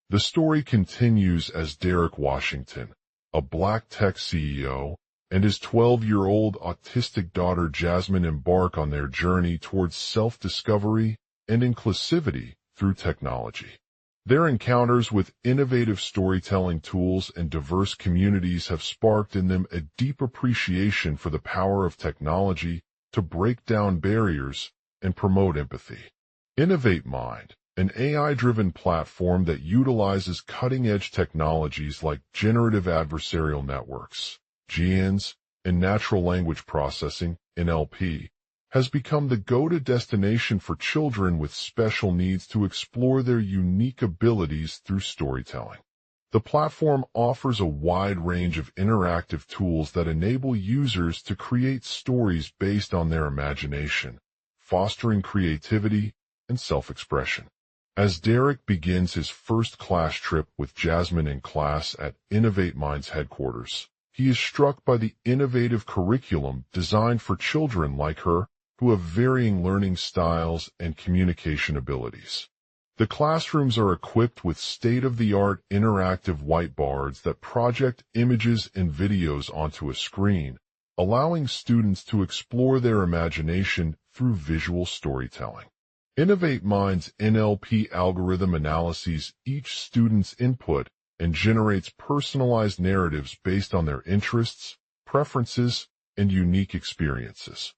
The story continues as Derek Washington, a Black tech CEO, and his 12-year-old autistic daughter Jasmine embark on their journey towards self-discovery and inclusivity through technology. Their encounters with innovative storytelling tools and diverse communities have sparked in them a deep appreciation for the power of technology to break down barriers and promote empathy. Innovate Mind, an AI-driven platform that utilizes cutting-edge technologies like generative adversarial networks, GANs, and natural language processing, NLP, has become the go-to destination for children with special needs to explore their unique abilities through storytelling. The platform offers a wide range of interactive tools that enable users to create stories based on their imagination, fostering creativity and self-expression. As Derek begins his first class trip with Jasmine in class at Innovate Mind's headquarters, he is struck by the innovative curriculum designed for children like her who have varying learning styles and communication abilities. The classrooms are equipped with state-of-the-art interactive whiteboards that project images and videos onto a screen, allowing students to explore their imagination through visual storytelling. Innovate Mind's NLP algorithm analyzes each student's input and generates personalized narratives based on their interests, preferences, and unique experiences.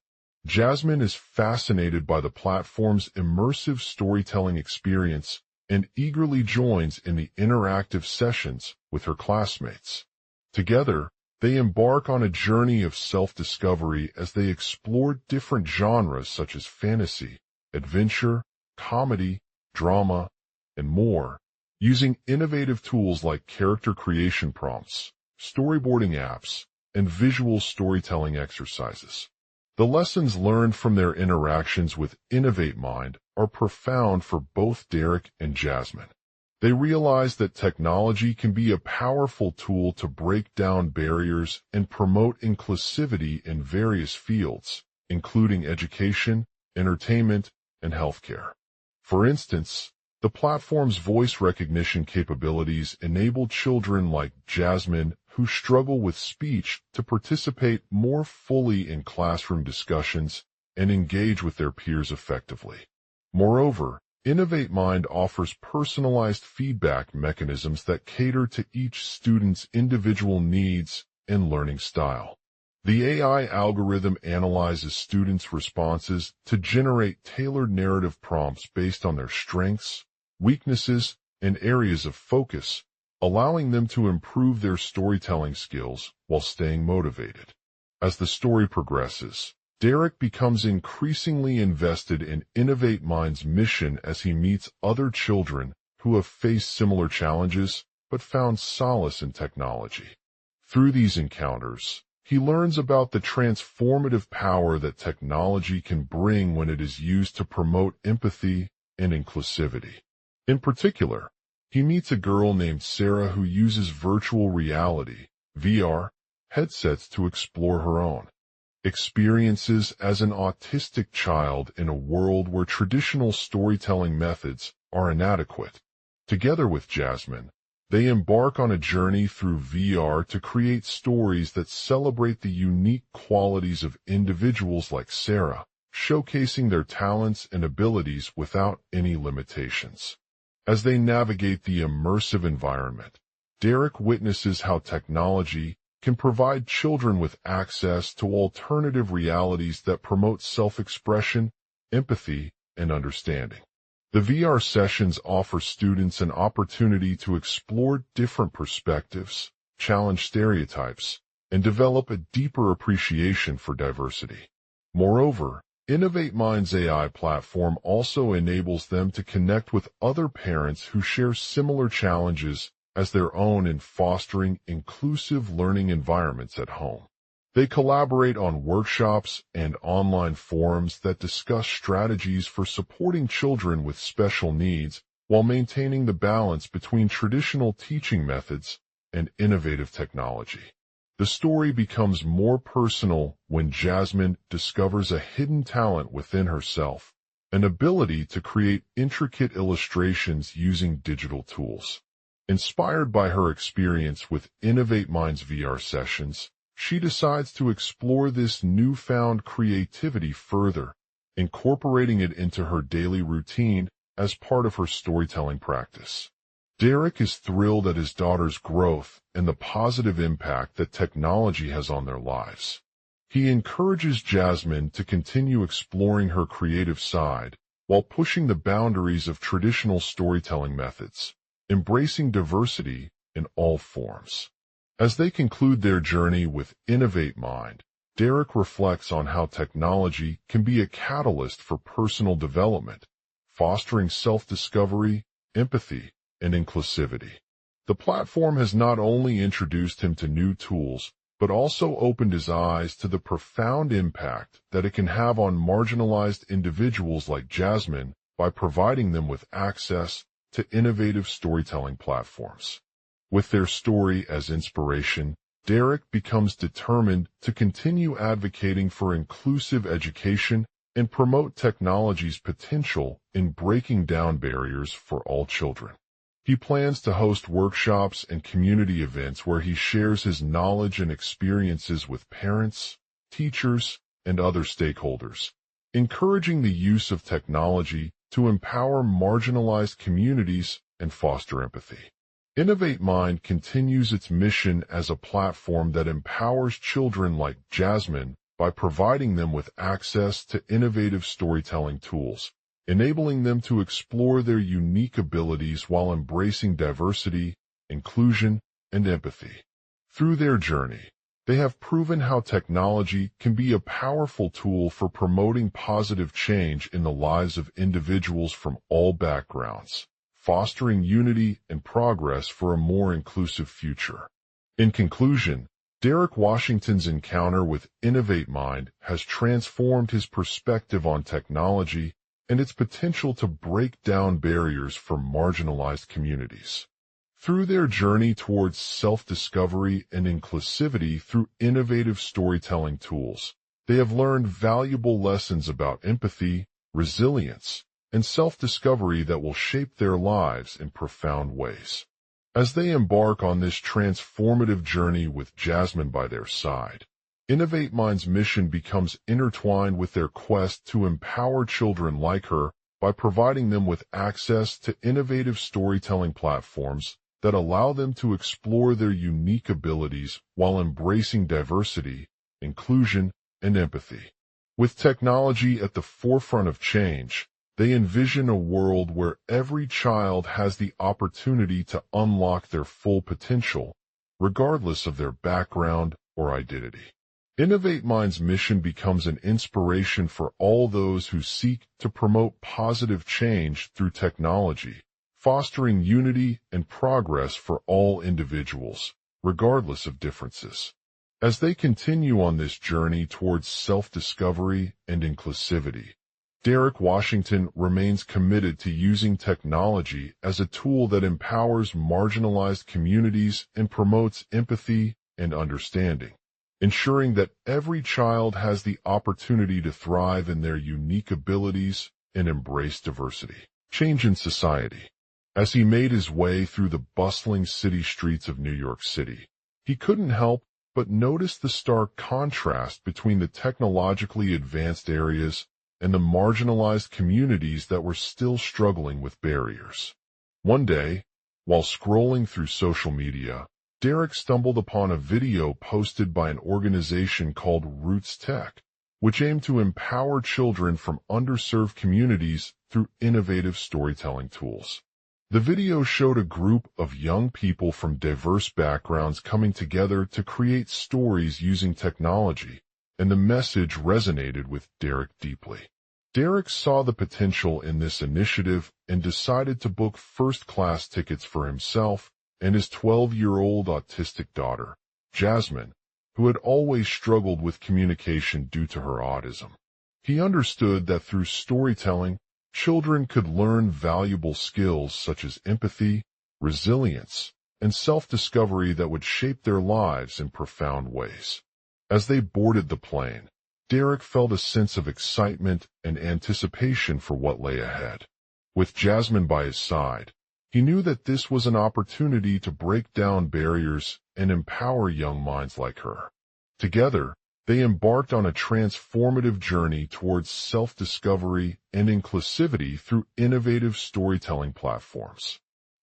Jasmine is fascinated by the platform's immersive storytelling experience and eagerly joins in the interactive sessions with her classmates. Together, they embark on a journey of self-discovery as they explore different genres such as fantasy, adventure, comedy, drama, and more, using innovative tools like character creation prompts, storyboarding apps, and visual storytelling exercises. The lessons learned from their interactions with Innovate Mind are profound for both Derek and Jasmine. They realize that technology can be a powerful tool to break down barriers and promote inclusivity in various fields, including education, entertainment, and healthcare. For instance, the platform's voice recognition capabilities enable children like Jasmine who struggle with speech to participate more fully in classroom discussions and engage with their peers effectively. Moreover, Innovate Mind offers personalized feedback mechanisms that cater to each student's individual needs and learning style. The AI algorithm analyzes students' responses to generate tailored narrative prompts based on their strengths, weaknesses, and areas of focus, allowing them to improve their storytelling skills while staying motivated. As the story progresses, Derek becomes increasingly invested in Innovate Mind's mission as he meets other children who have faced similar challenges but found solace in technology. Through these encounters, he learns about the transformative power that technology can bring when it is used to promote empathy and inclusivity. In particular, he meets a girl named Sarah who uses virtual reality, VR, headsets to explore her own experiences as an autistic child in a world where traditional storytelling methods are inadequate. Together with Jasmine, they embark on a journey through VR to create stories that celebrate the unique qualities of individuals like Sarah, showcasing their talents and abilities without any limitations. As they navigate the immersive environment, Derek witnesses how technology can provide children with access to alternative realities that promote self-expression, empathy, and understanding. The VR sessions offer students an opportunity to explore different perspectives, challenge stereotypes, and develop a deeper appreciation for diversity. Moreover, Innovate Mind's AI platform also enables them to connect with other parents who share similar challenges as their own in fostering inclusive learning environments at home. They collaborate on workshops and online forums that discuss strategies for supporting children with special needs while maintaining the balance between traditional teaching methods and innovative technology. The story becomes more personal when Jasmine discovers a hidden talent within herself, an ability to create intricate illustrations using digital tools. Inspired by her experience with Innovate Mind's VR sessions, she decides to explore this newfound creativity further, incorporating it into her daily routine as part of her storytelling practice. Derek is thrilled at his daughter's growth and the positive impact that technology has on their lives. He encourages Jasmine to continue exploring her creative side while pushing the boundaries of traditional storytelling methods, embracing diversity in all forms. As they conclude their journey with Innovate Mind, Derek reflects on how technology can be a catalyst for personal development, fostering self-discovery, empathy, and inclusivity. The platform has not only introduced him to new tools, but also opened his eyes to the profound impact that it can have on marginalized individuals like Jasmine by providing them with access to innovative storytelling platforms. With their story as inspiration, Derek becomes determined to continue advocating for inclusive education and promote technology's potential in breaking down barriers for all children. He plans to host workshops and community events where he shares his knowledge and experiences with parents, teachers, and other stakeholders, encouraging the use of technology to empower marginalized communities and foster empathy. Innovate Mind continues its mission as a platform that empowers children like Jasmine by providing them with access to innovative storytelling tools, enabling them to explore their unique abilities while embracing diversity, inclusion, and empathy. Through their journey, they have proven how technology can be a powerful tool for promoting positive change in the lives of individuals from all backgrounds, fostering unity and progress for a more inclusive future. In conclusion, Derek Washington's encounter with Innovate Mind has transformed his perspective on technology and its potential to break down barriers for marginalized communities. Through their journey towards self-discovery and inclusivity through innovative storytelling tools, they have learned valuable lessons about empathy, resilience, and self-discovery that will shape their lives in profound ways. As they embark on this transformative journey with Jasmine by their side, Innovate Mind's mission becomes intertwined with their quest to empower children like her by providing them with access to innovative storytelling platforms that allow them to explore their unique abilities while embracing diversity, inclusion, and empathy. With technology at the forefront of change, they envision a world where every child has the opportunity to unlock their full potential, regardless of their background or identity. Innovate Mind's mission becomes an inspiration for all those who seek to promote positive change through technology, fostering unity and progress for all individuals, regardless of differences. As they continue on this journey towards self-discovery and inclusivity, Derek Washington remains committed to using technology as a tool that empowers marginalized communities and promotes empathy and understanding, ensuring that every child has the opportunity to thrive in their unique abilities and embrace diversity. Change in society. As he made his way through the bustling city streets of New York City, he couldn't help but notice the stark contrast between the technologically advanced areas and the marginalized communities that were still struggling with barriers. One day, while scrolling through social media, Derek stumbled upon a video posted by an organization called Roots Tech, which aimed to empower children from underserved communities through innovative storytelling tools. The video showed a group of young people from diverse backgrounds coming together to create stories using technology, and the message resonated with Derek deeply. Derek saw the potential in this initiative and decided to book first-class tickets for himself and his 12-year-old autistic daughter, Jasmine, who had always struggled with communication due to her autism. He understood that through storytelling, children could learn valuable skills such as empathy, resilience, and self-discovery that would shape their lives in profound ways. As they boarded the plane, Derek felt a sense of excitement and anticipation for what lay ahead. With Jasmine by his side, he knew that this was an opportunity to break down barriers and empower young minds like her. Together, they embarked on a transformative journey towards self-discovery and inclusivity through innovative storytelling platforms.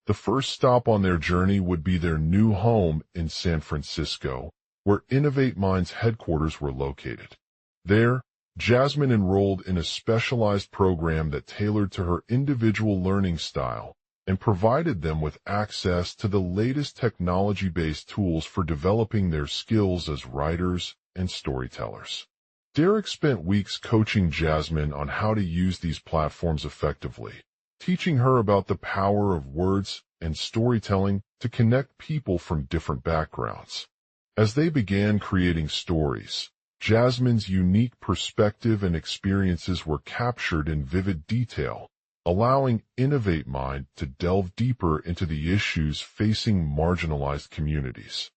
The first stop on their journey would be their new home in San Francisco, where Innovate Mind's headquarters were located. There, Jasmine enrolled in a specialized program that tailored to her individual learning style and provided them with access to the latest technology-based tools for developing their skills as writers and storytellers. Derek spent weeks coaching Jasmine on how to use these platforms effectively, teaching her about the power of words and storytelling to connect people from different backgrounds. As they began creating stories, Jasmine's unique perspective and experiences were captured in vivid detail, allowing Innovate Mind to delve deeper into the issues facing marginalized communities.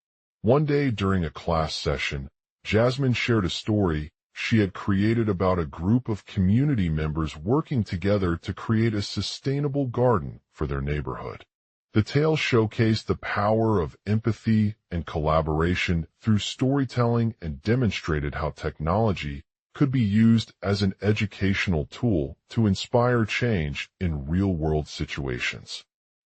One day during a class session, Jasmine shared a story she had created about a group of community members working together to create a sustainable garden for their neighborhood. The tale showcased the power of empathy and collaboration through storytelling and demonstrated how technology could be used as an educational tool to inspire change in real-world situations.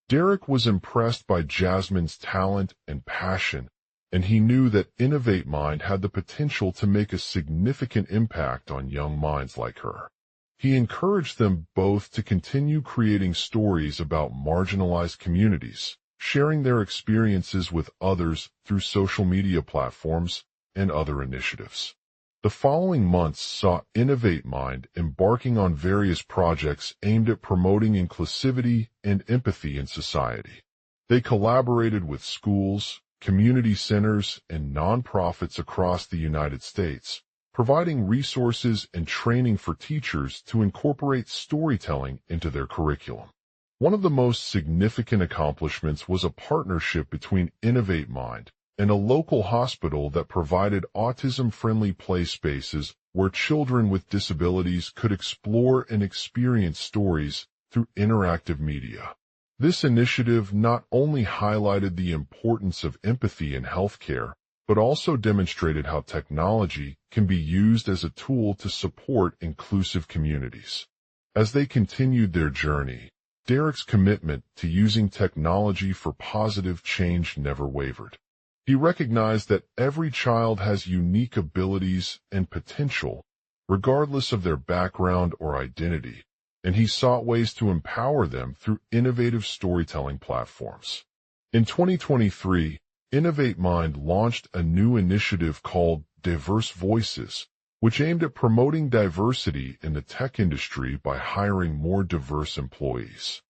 Derek was impressed by Jasmine's talent and passion, and he knew that Innovate Mind had the potential to make a significant impact on young minds like her. He encouraged them both to continue creating stories about marginalized communities, sharing their experiences with others through social media platforms and other initiatives. The following months saw Innovate Mind embarking on various projects aimed at promoting inclusivity and empathy in society. They collaborated with schools, community centers, and nonprofits across the United States, providing resources and training for teachers to incorporate storytelling into their curriculum. One of the most significant accomplishments was a partnership between Innovate Mind and a local hospital that provided autism-friendly play spaces where children with disabilities could explore and experience stories through interactive media. This initiative not only highlighted the importance of empathy in healthcare, but also demonstrated how technology can be used as a tool to support inclusive communities. As they continued their journey, Derek's commitment to using technology for positive change never wavered. He recognized that every child has unique abilities and potential, regardless of their background or identity, and he sought ways to empower them through innovative storytelling platforms. In 2023, Innovate Mind launched a new initiative called Diverse Voices, which aimed at promoting diversity in the tech industry by hiring more diverse employees.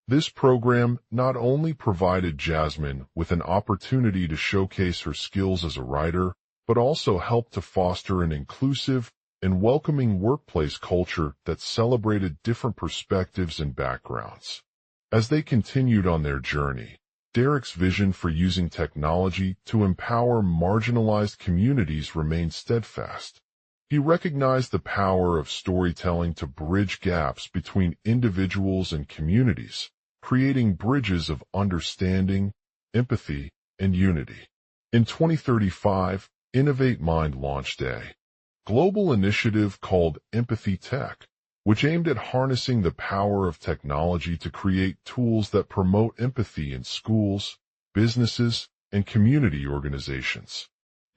This program not only provided Jasmine with an opportunity to showcase her skills as a writer, but also helped to foster an inclusive and welcoming workplace culture that celebrated different perspectives and backgrounds. As they continued on their journey, Derek's vision for using technology to empower marginalized communities remained steadfast. He recognized the power of storytelling to bridge gaps between individuals and communities, creating bridges of understanding, empathy, and unity. In 2035, Innovate Mind launched a global initiative called Empathy Tech, which aimed at harnessing the power of technology to create tools that promote empathy in schools, businesses, and community organizations.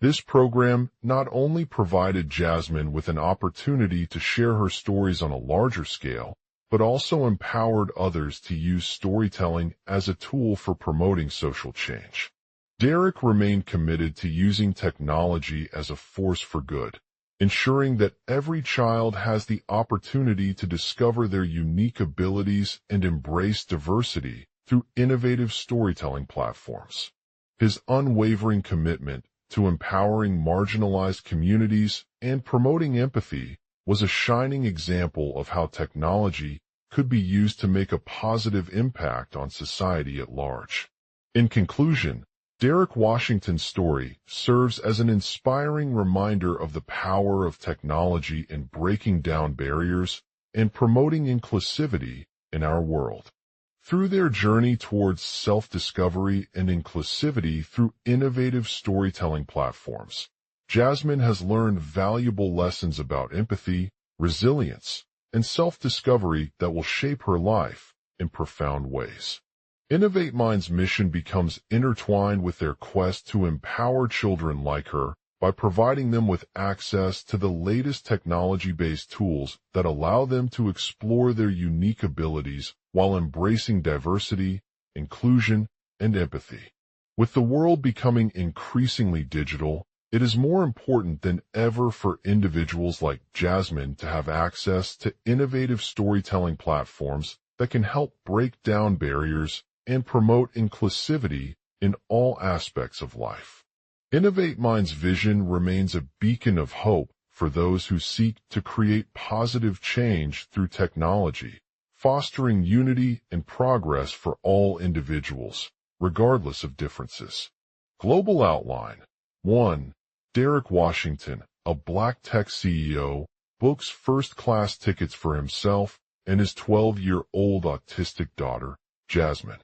This program not only provided Jasmine with an opportunity to share her stories on a larger scale, but also empowered others to use storytelling as a tool for promoting social change. Derek remained committed to using technology as a force for good, ensuring that every child has the opportunity to discover their unique abilities and embrace diversity through innovative storytelling platforms. His unwavering commitment to empowering marginalized communities and promoting empathy was a shining example of how technology could be used to make a positive impact on society at large. In conclusion, Derek Washington's story serves as an inspiring reminder of the power of technology in breaking down barriers and promoting inclusivity in our world. Through their journey towards self-discovery and inclusivity through innovative storytelling platforms, Jasmine has learned valuable lessons about empathy, resilience, and self-discovery that will shape her life in profound ways. Innovate Mind's mission becomes intertwined with their quest to empower children like her by providing them with access to the latest technology-based tools that allow them to explore their unique abilities while embracing diversity, inclusion, and empathy. With the world becoming increasingly digital, it is more important than ever for individuals like Jasmine to have access to innovative storytelling platforms that can help break down barriers and promote inclusivity in all aspects of life. Innovate Mind's vision remains a beacon of hope for those who seek to create positive change through technology, fostering unity and progress for all individuals, regardless of differences. Global Outline 1. Derek Washington, a Black Tech CEO, books first-class tickets for himself and his 12-year-old autistic daughter, Jasmine.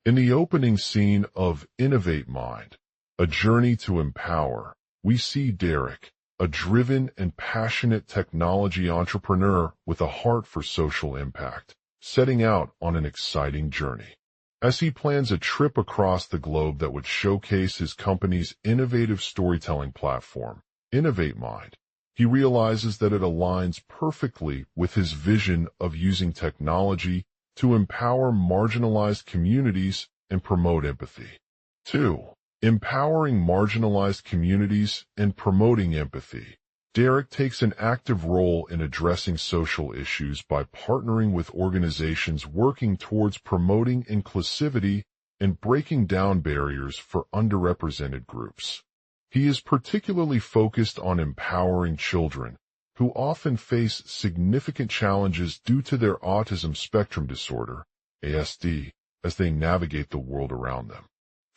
In the opening scene of Innovate Mind, A Journey to Empower, we see Derek, a driven and passionate technology entrepreneur with a heart for social impact, setting out on an exciting journey. As he plans a trip across the globe that would showcase his company's innovative storytelling platform, Innovate Mind, he realizes that it aligns perfectly with his vision of using technology to empower marginalized communities and promote empathy. 2. Empowering marginalized communities and promoting empathy. Derek takes an active role in addressing social issues by partnering with organizations working towards promoting inclusivity and breaking down barriers for underrepresented groups. He is particularly focused on empowering children, who often face significant challenges due to their autism spectrum disorder, ASD, as they navigate the world around them.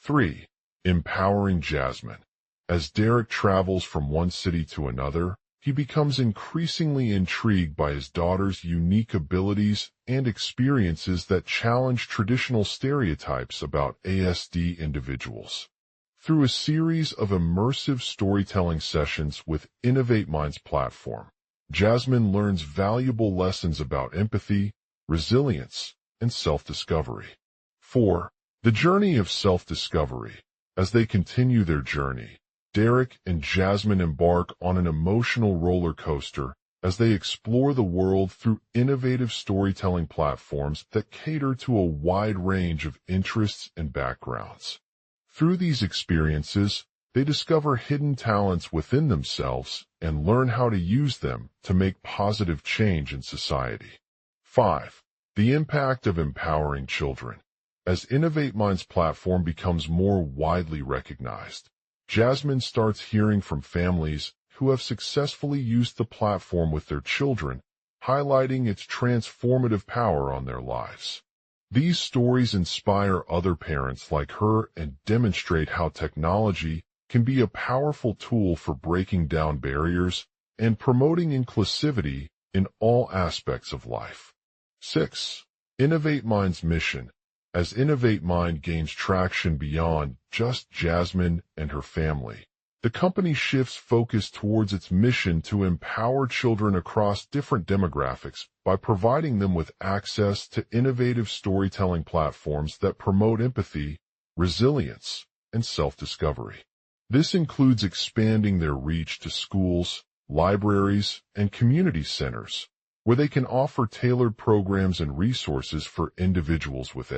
3. Empowering Jasmine. As Derek travels from one city to another, he becomes increasingly intrigued by his daughter's unique abilities and experiences that challenge traditional stereotypes about ASD individuals. Through a series of immersive storytelling sessions with Innovate Mind's platform, Jasmine learns valuable lessons about empathy, resilience, and self-discovery. 4. The journey of self-discovery. As they continue their journey, Derek and Jasmine embark on an emotional roller coaster as they explore the world through innovative storytelling platforms that cater to a wide range of interests and backgrounds. Through these experiences, they discover hidden talents within themselves and learn how to use them to make positive change in society. 5. The impact of empowering children. As Innovate Mind's platform becomes more widely recognized, Jasmine starts hearing from families who have successfully used the platform with their children, highlighting its transformative power on their lives. These stories inspire other parents like her and demonstrate how technology can be a powerful tool for breaking down barriers and promoting inclusivity in all aspects of life. 6. Innovate Mind's mission. As Innovate Mind gains traction beyond just Jasmine and her family, the company shifts focus towards its mission to empower children across different demographics by providing them with access to innovative storytelling platforms that promote empathy, resilience, and self-discovery. This includes expanding their reach to schools, libraries, and community centers, where they can offer tailored programs and resources for individuals with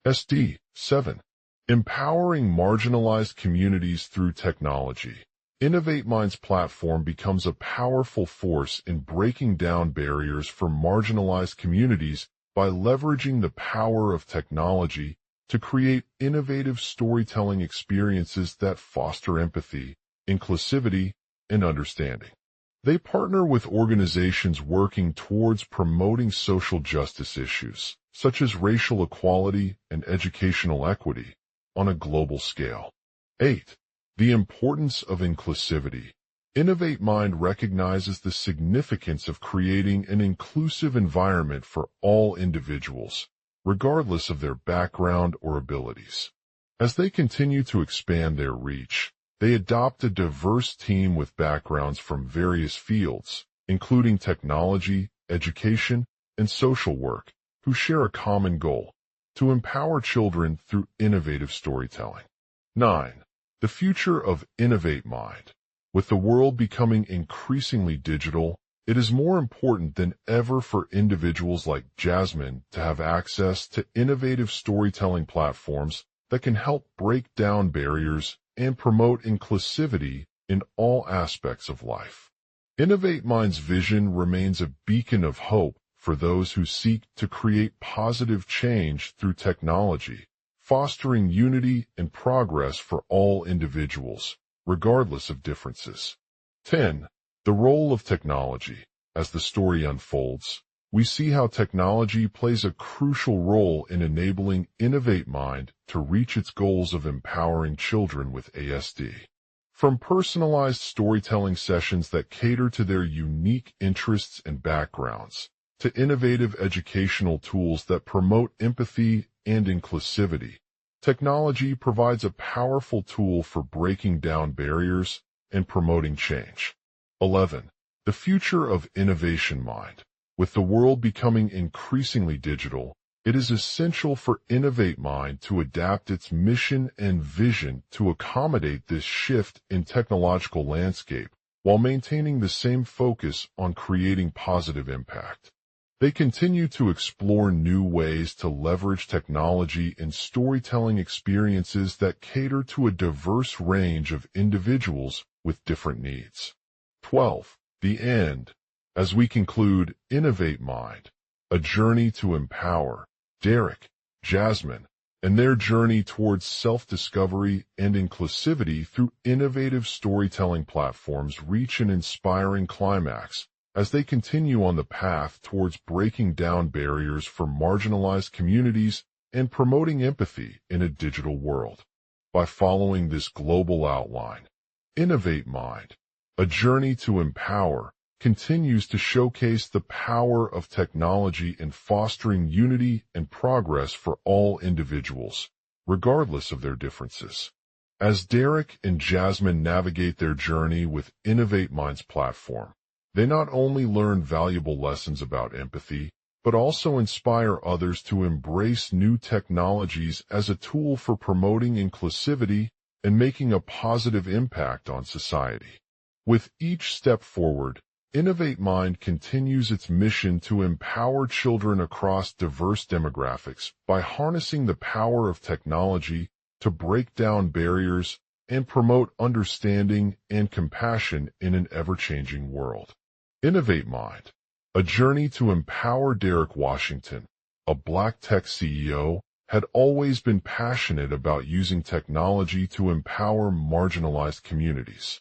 ASD. 7. Empowering marginalized communities through technology. Innovate Mind's platform becomes a powerful force in breaking down barriers for marginalized communities by leveraging the power of technology to create innovative storytelling experiences that foster empathy, inclusivity, and understanding. They partner with organizations working towards promoting social justice issues, such as racial equality and educational equity, on a global scale. 8. The importance of inclusivity. Innovate Mind recognizes the significance of creating an inclusive environment for all individuals, regardless of their background or abilities. As they continue to expand their reach, they adopt a diverse team with backgrounds from various fields, including technology, education, and social work, who share a common goal: to empower children through innovative storytelling. 9. The future of Innovate Mind. With the world becoming increasingly digital, it is more important than ever for individuals like Jasmine to have access to innovative storytelling platforms that can help break down barriers and promote inclusivity in all aspects of life. Innovate Mind's vision remains a beacon of hope for those who seek to create positive change through technology, fostering unity and progress for all individuals, regardless of differences. 10. The role of technology. As the story unfolds, we see how technology plays a crucial role in enabling Innovate Mind to reach its goals of empowering children with ASD. From personalized storytelling sessions that cater to their unique interests and backgrounds, to innovative educational tools that promote empathy and inclusivity, technology provides a powerful tool for breaking down barriers and promoting change. 11. The future of Innovation Mind. With the world becoming increasingly digital, it is essential for Innovate Mind to adapt its mission and vision to accommodate this shift in technological landscape while maintaining the same focus on creating positive impact. They continue to explore new ways to leverage technology in storytelling experiences that cater to a diverse range of individuals with different needs. 12. The end. As we conclude Innovate Mind, a journey to empower Derek, Jasmine, and their journey towards self-discovery and inclusivity through innovative storytelling platforms reach an inspiring climax as they continue on the path towards breaking down barriers for marginalized communities and promoting empathy in a digital world. By following this global outline, Innovate Mind, a journey to empower, continues to showcase the power of technology in fostering unity and progress for all individuals, regardless of their differences. As Derek and Jasmine navigate their journey with Innovate Mind's platform, they not only learn valuable lessons about empathy, but also inspire others to embrace new technologies as a tool for promoting inclusivity and making a positive impact on society. With each step forward, Innovate Mind continues its mission to empower children across diverse demographics by harnessing the power of technology to break down barriers and promote understanding and compassion in an ever-changing world. Innovate Mind, a journey to empower. Derek Washington, a Black tech CEO, had always been passionate about using technology to empower marginalized communities.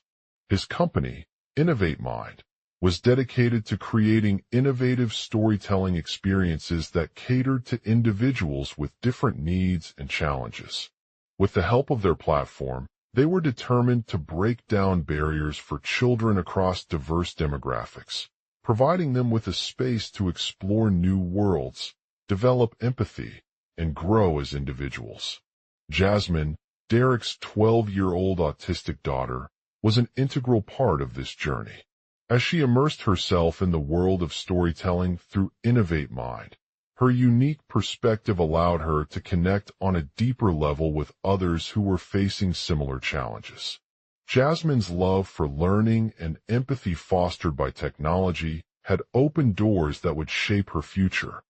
His company, Innovate Mind, was dedicated to creating innovative storytelling experiences that catered to individuals with different needs and challenges. With the help of their platform, they were determined to break down barriers for children across diverse demographics, providing them with a space to explore new worlds, develop empathy, and grow as individuals. Jasmine, Derek's 12-year-old autistic daughter, was an integral part of this journey. As she immersed herself in the world of storytelling through Innovate Mind, her unique perspective allowed her to connect on a deeper level with others who were facing similar challenges. Jasmine's love for learning and empathy fostered by technology had opened doors that would shape her future.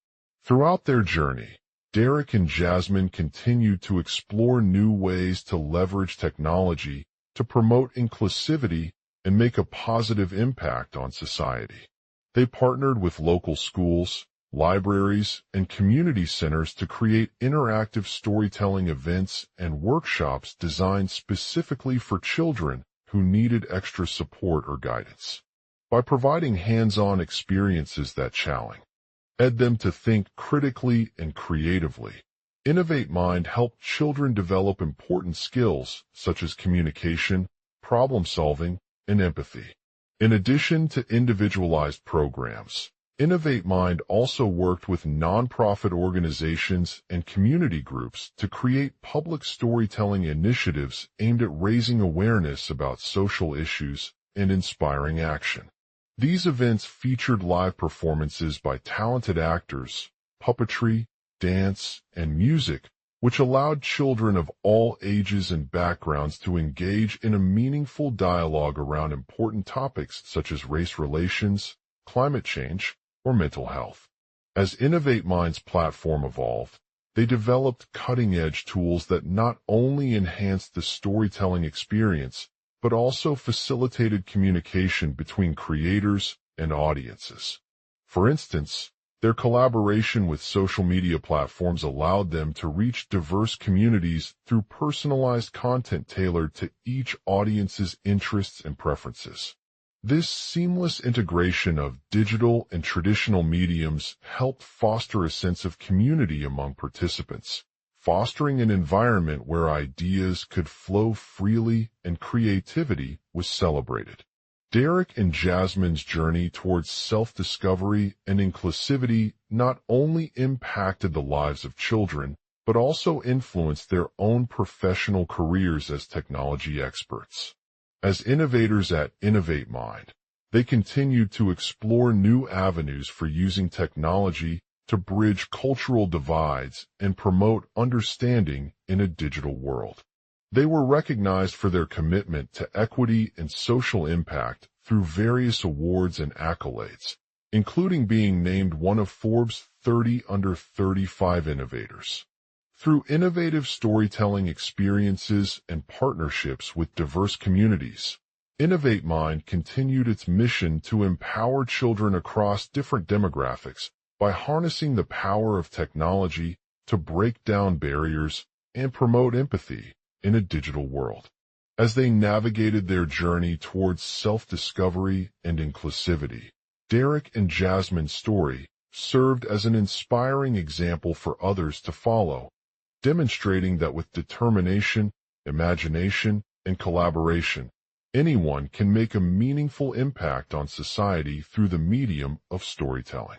Throughout their journey, Derek and Jasmine continued to explore new ways to leverage technology to promote inclusivity and make a positive impact on society. They partnered with local schools, libraries, and community centers to create interactive storytelling events and workshops designed specifically for children who needed extra support or guidance. By providing hands-on experiences that challenge them to think critically and creatively, Innovate Mind helped children develop important skills such as communication, problem-solving, and empathy. In addition to individualized programs, Innovate Mind also worked with nonprofit organizations and community groups to create public storytelling initiatives aimed at raising awareness about social issues and inspiring action. These events featured live performances by talented actors, puppetry, dance, and music, which allowed children of all ages and backgrounds to engage in a meaningful dialogue around important topics such as race relations, climate change, or mental health. As Innovate Mind's platform evolved, they developed cutting-edge tools that not only enhanced the storytelling experience, but also facilitated communication between creators and audiences. For instance, their collaboration with social media platforms allowed them to reach diverse communities through personalized content tailored to each audience's interests and preferences. This seamless integration of digital and traditional mediums helped foster a sense of community among participants, fostering an environment where ideas could flow freely and creativity was celebrated. Derek and Jasmine's journey towards self-discovery and inclusivity not only impacted the lives of children, but also influenced their own professional careers as technology experts. As innovators at Innovate Mind, they continued to explore new avenues for using technology to bridge cultural divides and promote understanding in a digital world. They were recognized for their commitment to equity and social impact through various awards and accolades, including being named one of Forbes' 30 Under 35 Innovators. Through innovative storytelling experiences and partnerships with diverse communities, Innovate Mind continued its mission to empower children across different demographics by harnessing the power of technology to break down barriers and promote empathy in a digital world. As they navigated their journey towards self-discovery and inclusivity, Derek and Jasmine's story served as an inspiring example for others to follow, demonstrating that with determination, imagination, and collaboration, anyone can make a meaningful impact on society through the medium of storytelling.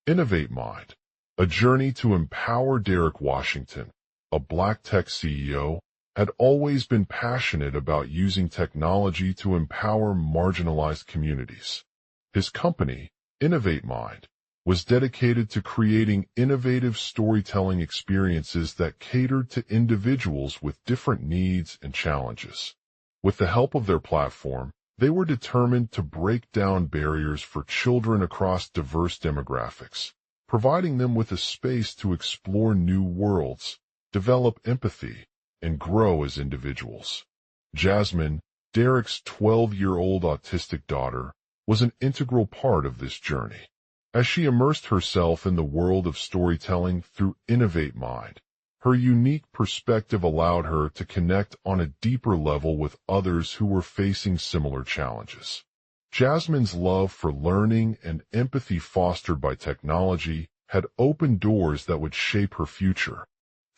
Innovate Mind, a journey to empower. Derek Washington, a Black tech CEO, had always been passionate about using technology to empower marginalized communities. His company, Innovate Mind, was dedicated to creating innovative storytelling experiences that catered to individuals with different needs and challenges. With the help of their platform, they were determined to break down barriers for children across diverse demographics, providing them with a space to explore new worlds, develop empathy, and grow as individuals. Jasmine, Derek's 12-year-old autistic daughter, was an integral part of this journey. As she immersed herself in the world of storytelling through Innovate Mind, her unique perspective allowed her to connect on a deeper level with others who were facing similar challenges. Jasmine's love for learning and empathy fostered by technology had opened doors that would shape her future.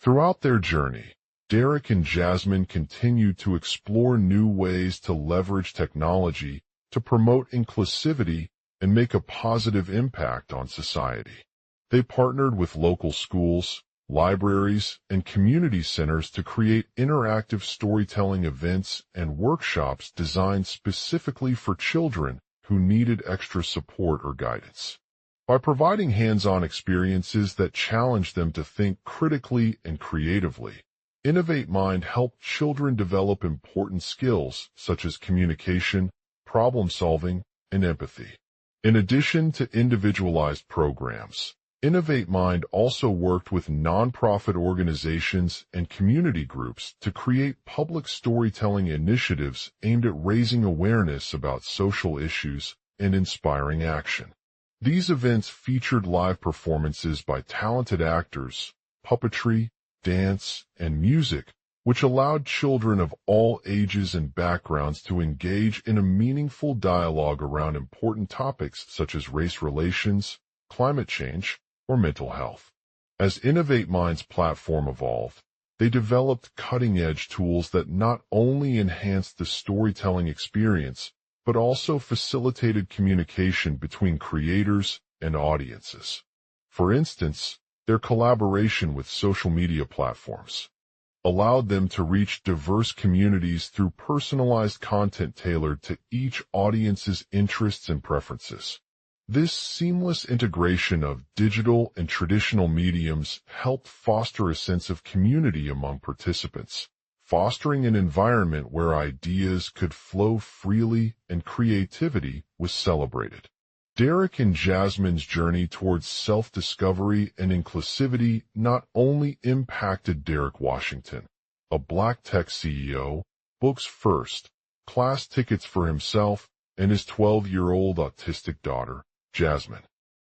Throughout their journey, Derek and Jasmine continued to explore new ways to leverage technology to promote inclusivity and make a positive impact on society. They partnered with local schools, libraries, and community centers to create interactive storytelling events and workshops designed specifically for children who needed extra support or guidance. By providing hands-on experiences that challenged them to think critically and creatively, Innovate Mind helped children develop important skills such as communication, problem-solving, and empathy. In addition to individualized programs, Innovate Mind also worked with nonprofit organizations and community groups to create public storytelling initiatives aimed at raising awareness about social issues and inspiring action. These events featured live performances by talented actors, puppetry, dance, and music, which allowed children of all ages and backgrounds to engage in a meaningful dialogue around important topics such as race relations, climate change, or mental health. As Innovate Mind's platform evolved, they developed cutting-edge tools that not only enhanced the storytelling experience, but also facilitated communication between creators and audiences. For instance, their collaboration with social media platforms allowed them to reach diverse communities through personalized content tailored to each audience's interests and preferences. This seamless integration of digital and traditional mediums helped foster a sense of community among participants, fostering an environment where ideas could flow freely and creativity was celebrated. Derek and Jasmine's journey towards self-discovery and inclusivity not only impacted Derek Washington, a black tech CEO, books first, class tickets for himself, and his 12-year-old autistic daughter, Jasmine.